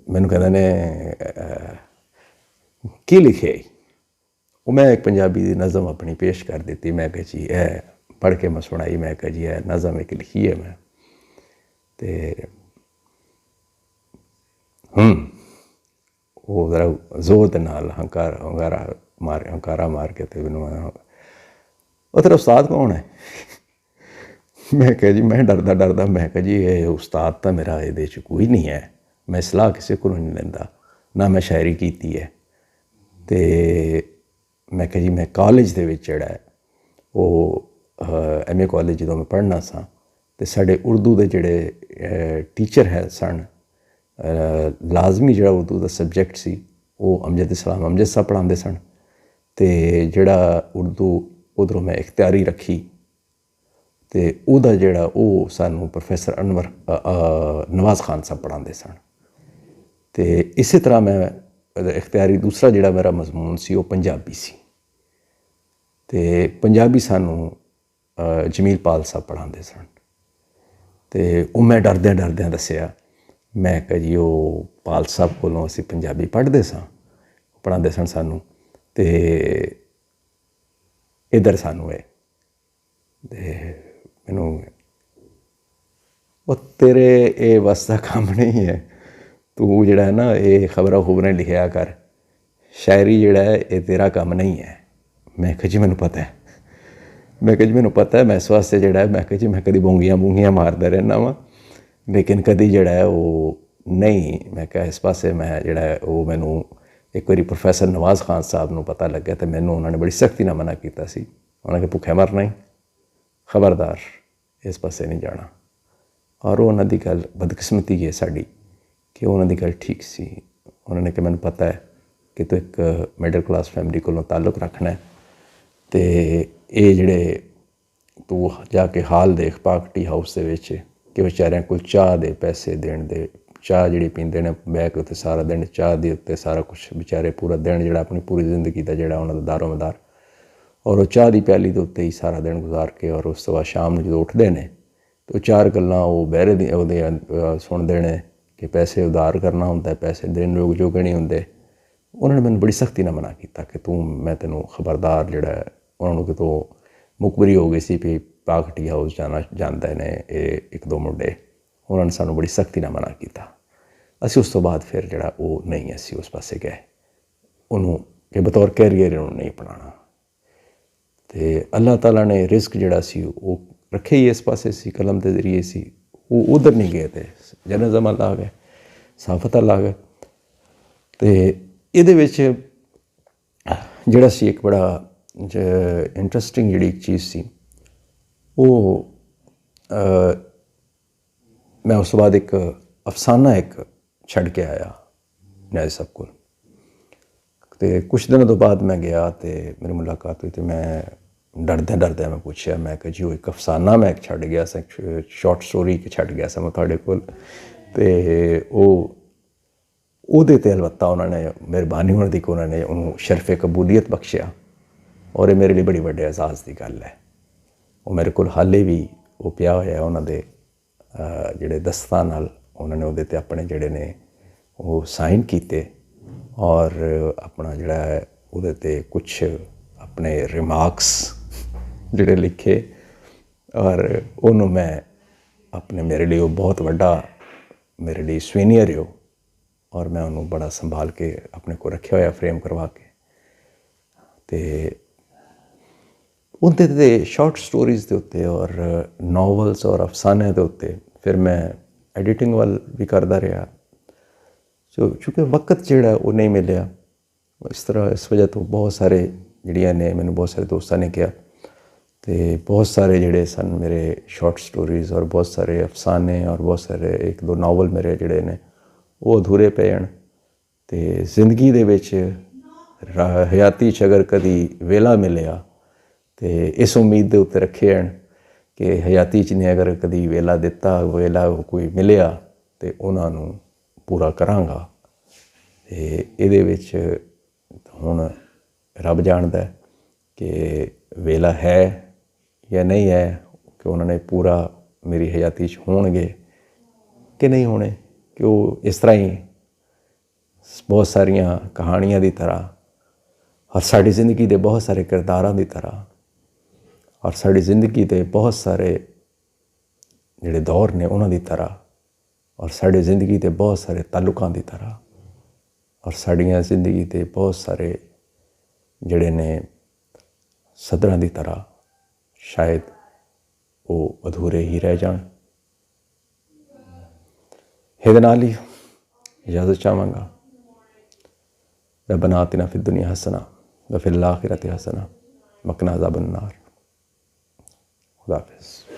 मैनू कहते ने की लिखे, वो मैं एक पंजाबी दी नज़म अपनी पेश कर दी। मैं कहा जी है पढ़ के मैं सुनाई, मैं कहा जी है नज़म एक लिखी है मैं, तो वो जरा जोर के नाल हंकारा मार के तो मैनू वो तेरा उस्ताद कौन है? मैं कहा जी मैं डरदा डरदा मैं कहा जी ये उस्ताद तो मेरा ये कोई नहीं है, मैं सलाह किसी को नहीं लैंदा, ना मैं शायरी की है, ਤੇ ਮੈਂ ਕਿਹਾ ਜੀ ਮੈਂ ਕਾਲਜ ਦੇ ਵਿੱਚ ਜਿਹੜਾ ਉਹ MA ਕਾਲਜ ਜਦੋਂ ਮੈਂ ਪੜ੍ਹਨਾ ਸਾਂ ਤੇ ਸਾਡੇ ਉਰਦੂ ਦੇ ਜਿਹੜੇ ਟੀਚਰ ਹੈ ਸਨ, ਲਾਜ਼ਮੀ ਜਿਹੜਾ ਉਰਦੂ ਦਾ ਸਬਜੈਕਟ ਸੀ ਉਹ ਅਮਜਦ ਇਸਲਾਮ ਅਮਜਦ ਸਾਹਿਬ ਪੜ੍ਹਾਉਂਦੇ ਸਨ। ਤੇ ਜਿਹੜਾ ਉਰਦੂ ਉੱਧਰੋਂ ਮੈਂ ਇਖਤਿਆਰੀ ਰੱਖੀ ਤੇ ਉਹਦਾ ਜਿਹੜਾ ਉਹ ਸਾਨੂੰ ਪ੍ਰੋਫੈਸਰ ਅਨਵਰ ਨਵਾਜ਼ ਖਾਨ ਸਾਹਿਬ ਪੜ੍ਹਾਉਂਦੇ ਸਨ। ਤੇ ਇਸੇ ਤਰ੍ਹਾਂ ਮੈਂ ਇਖਤਿਆਰੀ ਦੂਸਰਾ ਜਿਹੜਾ ਮੇਰਾ ਮਜ਼ਮੂਨ ਸੀ ਉਹ ਪੰਜਾਬੀ ਸੀ। ਤੇ ਪੰਜਾਬੀ ਸਾਨੂੰ ਜਮੀਲ ਸਾਹਿਬ ਪੜ੍ਹਾਉਂਦੇ ਸਨ। ਤੇ ਉਹ ਮੈਂ ਡਰਦਿਆਂ ਦੱਸਿਆ, ਮੈਂ ਕਿਹਾ ਜੀ ਉਹ ਪਾਲ ਸਾਹਿਬ ਕੋਲੋਂ ਅਸੀਂ ਪੰਜਾਬੀ ਪੜ੍ਹਦੇ ਸਾਂ, ਪੜ੍ਹਾਉਂਦੇ ਸਨ ਸਾਨੂੰ, ਤੇ ਇੱਧਰ ਸਾਨੂੰ ਇਹ ਤੇ ਮੈਨੂੰ ਉਹ ਤੇਰੇ ਇਹ ਵੱਸ ਦਾ ਕੰਮ ਨਹੀਂ ਹੈ, ਤੂੰ ਜਿਹੜਾ ਹੈ ਨਾ ਇਹ ਖਬਰਾਂ ਲਿਖਿਆ ਕਰ, ਸ਼ਾਇਰੀ ਜਿਹੜਾ ਹੈ ਇਹ ਤੇਰਾ ਕੰਮ ਨਹੀਂ ਹੈ। ਮੈਂ ਕਿਹਾ ਜੀ ਮੈਨੂੰ ਪਤਾ ਹੈ, ਮੈਂ ਇਸ ਵਾਸਤੇ ਜਿਹੜਾ ਮੈਂ ਕਿਹਾ ਜੀ ਮੈਂ ਕਦੀ ਬੂੰਗੀਆਂ ਮਾਰਦਾ ਰਹਿੰਦਾ ਵਾਂ, ਲੇਕਿਨ ਕਦੀ ਜਿਹੜਾ ਹੈ ਉਹ ਨਹੀਂ। ਮੈਂ ਕਿਹਾ ਇਸ ਪਾਸੇ ਮੈਂ ਜਿਹੜਾ ਉਹ ਮੈਨੂੰ ਇੱਕ ਵਾਰੀ ਪ੍ਰੋਫੈਸਰ ਨਵਾਜ਼ ਖਾਨ ਸਾਹਿਬ ਨੂੰ ਪਤਾ ਲੱਗਿਆ ਤੇ ਮੈਨੂੰ ਉਹਨਾਂ ਨੇ ਬੜੀ ਸਖਤੀ ਨਾਲ ਮਨਾ ਕੀਤਾ ਸੀ। ਉਹਨਾਂ ਨੇ ਭੁੱਖੇ ਮਰਨਾ ਹੀ, ਖਬਰਦਾਰ ਇਸ ਪਾਸੇ ਨਹੀਂ ਜਾਣਾ। ਔਰ ਉਹਨਾਂ ਦੀ ਗੱਲ ਬਦਕਿਸਮਤੀ ਹੈ ਸਾਡੀ ਕਿ ਉਹਨਾਂ ਦੀ ਗੱਲ ਠੀਕ ਸੀ। ਉਹਨਾਂ ਨੇ ਕਿ ਮੈਨੂੰ ਪਤਾ ਹੈ ਕਿ ਤੂੰ ਇੱਕ ਮਿਡਲ ਕਲਾਸ ਫੈਮਿਲੀ ਕੋਲੋਂ ਤਾਲੁਕ ਰੱਖਣਾ ਤੇ ਇਹ ਜਿਹੜੇ ਤੂੰ ਜਾ ਕੇ ਹਾਲ ਦੇਖ ਪਾਰਟੀ ਹਾਊਸ ਦੇ ਵਿੱਚ ਕਿ ਵਿਚਾਰਿਆਂ ਕੋਲ ਚਾਹ ਦੇ ਪੈਸੇ ਦੇਣ ਦੇ, ਚਾਹ ਜਿਹੜੀ ਪੀਂਦੇ ਨੇ ਬਹਿ ਕੇ ਉੱਤੇ ਸਾਰਾ ਦਿਨ ਚਾਹ ਦੇ ਉੱਤੇ ਸਾਰਾ ਕੁਛ ਵਿਚਾਰੇ ਪੂਰਾ ਦਿਨ ਜਿਹੜਾ ਆਪਣੀ ਪੂਰੀ ਜ਼ਿੰਦਗੀ ਦਾ ਜਿਹੜਾ ਉਹਨਾਂ ਦਾ ਦਾਰੋਮਦਾਰ, ਔਰ ਉਹ ਚਾਹ ਦੀ ਪਿਆਲੀ ਦੇ ਉੱਤੇ ਹੀ ਸਾਰਾ ਦਿਨ ਗੁਜ਼ਾਰ ਕੇ ਔਰ ਉਸ ਤੋਂ ਬਾਅਦ ਸ਼ਾਮ ਨੂੰ ਜਦੋਂ ਉੱਠਦੇ ਨੇ ਤਾਂ ਉਹ ਚਾਰ ਗੱਲਾਂ ਉਹ ਬਹਿਰੇ ਦੀ ਉਹਦੇ ਸੁਣਦੇ ਨੇ ਕਿ ਪੈਸੇ ਉਧਾਰ ਕਰਨਾ ਹੁੰਦਾ, ਪੈਸੇ ਦੇਣ ਜੋਗੇ ਨਹੀਂ ਹੁੰਦੇ। ਉਹਨਾਂ ਨੇ ਮੈਨੂੰ ਬੜੀ ਸਖਤੀ ਨਾਲ ਮਨਾ ਕੀਤਾ ਕਿ ਮੈਂ ਤੈਨੂੰ ਖਬਰਦਾਰ ਜਿਹੜਾ ਉਹਨਾਂ ਨੂੰ ਕਿਤੋਂ ਮੁਖਬਰੀ ਹੋ ਗਈ ਸੀ ਵੀ ਪਾਰਟੀ ਹਾਊਸ ਜਾਂਦੇ ਨੇ ਇਹ ਇੱਕ ਦੋ ਮੁੰਡੇ, ਉਹਨਾਂ ਨੇ ਸਾਨੂੰ ਬੜੀ ਸਖਤੀ ਨਾਲ ਮਨਾ ਕੀਤਾ। ਅਸੀਂ ਉਸ ਤੋਂ ਬਾਅਦ ਫਿਰ ਜਿਹੜਾ ਉਹ ਨਹੀਂ ਅਸੀਂ ਉਸ ਪਾਸੇ ਗਏ, ਉਹਨੂੰ ਕਿ ਬਤੌਰ ਕੈਰੀਅਰ ਉਹਨੂੰ ਨਹੀਂ ਅਪਣਾਉਣਾ। ਅਤੇ ਅੱਲਾਹ ਤਾਲਾ ਨੇ ਰਿਜ਼ਕ ਜਿਹੜਾ ਸੀ ਉਹ ਰੱਖਿਆ ਹੀ ਇਸ ਪਾਸੇ ਸੀ, ਕਲਮ ਦੇ ਜ਼ਰੀਏ ਸੀ। ਉਹ ਉੱਧਰ ਨਹੀਂ ਗਏ ਤੇ ਜਨਜ਼ਮ ਅੱਲਾਹ ਆ ਗਏ, ਸਾਫਤ ਅੱਲਾਹ ਆ ਗਏ। ਅਤੇ ਇਹਦੇ ਵਿੱਚ ਜਿਹੜਾ ਸੀ ਇੱਕ ਬੜਾ ਇੰਟਰਸਟਿੰਗ ਜਿਹੜੀ ਇੱਕ ਚੀਜ਼ ਸੀ ਉਹ ਮੈਂ ਉਸ ਤੋਂ ਬਾਅਦ ਇੱਕ ਅਫਸਾਨਾ ਇੱਕ ਛੱਡ ਕੇ ਆਇਆ ਨਿਆਜ਼ ਸਾਹਿਬ ਕੋਲ। ਅਤੇ ਕੁਛ ਦਿਨਾਂ ਤੋਂ ਬਾਅਦ ਮੈਂ ਗਿਆ ਅਤੇ ਮੇਰੀ ਮੁਲਾਕਾਤ ਹੋਈ ਅਤੇ ਮੈਂ ਡਰਦਿਆਂ ਮੈਂ ਪੁੱਛਿਆ, ਮੈਂ ਕਿਹਾ ਜੀ ਉਹ ਇੱਕ ਅਫਸਾਨਾ ਮੈਂ ਇੱਕ ਛੱਡ ਗਿਆ ਸਾਂ, ਸ਼ਾਰਟ ਸਟੋਰੀ ਇੱਕ ਛੱਡ ਗਿਆ ਸਾਂ ਮੈਂ ਤੁਹਾਡੇ ਕੋਲ, ਅਤੇ ਉਹਦੇ 'ਤੇ ਅਲਬੱਤਾ ਉਹਨਾਂ ਨੇ ਮਿਹਰਬਾਨੀ ਹੋਣ ਦੀ ਕਿ ਉਹਨਾਂ ਨੇ ਉਹਨੂੰ ਸ਼ਰਫ ਕਬੂਲੀਅਤ ਬਖਸ਼ਿਆ। ਔਰ ਇਹ ਮੇਰੇ ਲਈ ਬੜੀ ਵੱਡੇ ਅਹਿਸਾਸ ਦੀ ਗੱਲ ਹੈ। ਉਹ ਮੇਰੇ ਕੋਲ ਹਾਲੇ ਵੀ ਉਹ ਪਿਆ ਹੋਇਆ ਉਹਨਾਂ ਦੇ ਜਿਹੜੇ ਦਸਤਾਂ ਨਾਲ ਉਹਨਾਂ ਨੇ ਉਹਦੇ 'ਤੇ ਆਪਣੇ ਜਿਹੜੇ ਨੇ ਉਹ ਸਾਈਨ ਕੀਤੇ ਔਰ ਆਪਣਾ ਜਿਹੜਾ ਹੈ ਉਹਦੇ 'ਤੇ ਕੁਛ ਆਪਣੇ ਰਿਮਾਰਕਸ ਜਿਹੜੇ ਲਿਖੇ, ਔਰ ਉਹਨੂੰ ਮੈਂ ਆਪਣੇ ਮੇਰੇ ਲਈ ਉਹ ਬਹੁਤ ਵੱਡਾ ਮੇਰੇ ਲਈ ਸਵੀਨੀਅਰ ਹੋ, ਔਰ ਮੈਂ ਉਹਨੂੰ ਬੜਾ ਸੰਭਾਲ ਕੇ ਆਪਣੇ ਕੋਲ ਰੱਖਿਆ ਹੋਇਆ ਫਰੇਮ ਕਰਵਾ ਕੇ। ਅਤੇ ਉਹਦੇ 'ਤੇ ਸ਼ਾਰਟ ਸਟੋਰੀਜ਼ ਦੇ ਉੱਤੇ ਔਰ ਨਾਵਲਸ ਔਰ ਅਫਸਾਨਿਆਂ ਦੇ ਉੱਤੇ ਫਿਰ ਮੈਂ ਐਡੀਟਿੰਗ ਵੱਲ ਵੀ ਕਰਦਾ ਰਿਹਾ। ਚੂँਕਿ ਵਕਤ ਜਿਹੜਾ ਉਹ ਨਹੀਂ ਮਿਲਿਆ, ਇਸ ਤਰ੍ਹਾਂ ਇਸ ਵਜ੍ਹਾ ਤੋਂ ਬਹੁਤ ਸਾਰੇ ਜਿਹੜੀਆਂ ਨੇ ਮੈਨੂੰ ਬਹੁਤ ਸਾਰੇ ਦੋਸਤਾਂ ਨੇ ਕਿਹਾ ਅਤੇ ਬਹੁਤ ਸਾਰੇ ਜਿਹੜੇ ਸਨ ਮੇਰੇ ਸ਼ਾਰਟ ਸਟੋਰੀਜ਼ ਔਰ ਬਹੁਤ ਸਾਰੇ ਅਫਸਾਨੇ ਔਰ ਬਹੁਤ ਸਾਰੇ ਇੱਕ ਦੋ ਨਾਵਲ ਮੇਰੇ ਜਿਹੜੇ ਨੇ ਉਹ ਅਧੂਰੇ ਪਏ ਹਨ। ਅਤੇ ਜ਼ਿੰਦਗੀ ਦੇ ਵਿੱਚ ਹਯਾਤੀ 'ਚ ਅਗਰ ਕਦੀ ਵੇਲਾ ਮਿਲਿਆ ਅਤੇ ਇਸ ਉਮੀਦ ਦੇ ਉੱਤੇ ਰੱਖੇ ਹਨ ਕਿ ਹਯਾਤੀ 'ਚ ਨੇ ਅਗਰ ਕਦੀ ਵੇਲਾ ਕੋਈ ਮਿਲਿਆ ਅਤੇ ਉਹਨਾਂ ਨੂੰ ਪੂਰਾ ਕਰਾਂਗਾ। ਅਤੇ ਇਹਦੇ ਵਿੱਚ ਹੁਣ ਰੱਬ ਜਾਣਦਾ ਕਿ ਵੇਲਾ ਹੈ ਜਾਂ ਨਹੀਂ ਹੈ, ਕਿ ਉਹਨਾਂ ਨੇ ਪੂਰਾ ਮੇਰੀ ਹਯਾਤੀ 'ਚ ਹੋਣਗੇ ਕਿ ਨਹੀਂ ਹੋਣੇ, ਕਿ ਉਹ ਇਸ ਤਰ੍ਹਾਂ ਹੀ ਬਹੁਤ ਸਾਰੀਆਂ ਕਹਾਣੀਆਂ ਦੀ ਤਰ੍ਹਾਂ ਔਰ ਸਾਡੀ ਜ਼ਿੰਦਗੀ ਦੇ ਬਹੁਤ ਸਾਰੇ ਕਿਰਦਾਰਾਂ ਦੀ ਤਰ੍ਹਾਂ ਔਰ ਸਾਡੀ ਜ਼ਿੰਦਗੀ ਦੇ ਬਹੁਤ ਸਾਰੇ ਜਿਹੜੇ ਦੌਰ ਨੇ ਉਹਨਾਂ ਦੀ ਤਰ੍ਹਾਂ ਔਰ ਸਾਡੀ ਜ਼ਿੰਦਗੀ ਦੇ ਬਹੁਤ ਸਾਰੇ ਤਾਲੁਕਾਂ ਦੀ ਤਰ੍ਹਾਂ ਔਰ ਸਾਡੀਆਂ ਜ਼ਿੰਦਗੀ ਦੇ ਬਹੁਤ ਸਾਰੇ ਜਿਹੜੇ ਨੇ ਸਦਰਾਂ ਦੀ ਤਰ੍ਹਾਂ ਸ਼ਾਇਦ ਉਹ ਅਧੂਰੇ ਹੀ ਰਹਿ ਜਾਣ। ਇਹਦੇ ਨਾਲ ਹੀ ਇਜਾਜ਼ਤ ਚਾਹਾਂਗਾ। रब्बना आतिना फिद दुनिया हसना व फिल आखिरति हसना वक़िना अज़ाबन्नार। खुदा हाफ़िज़।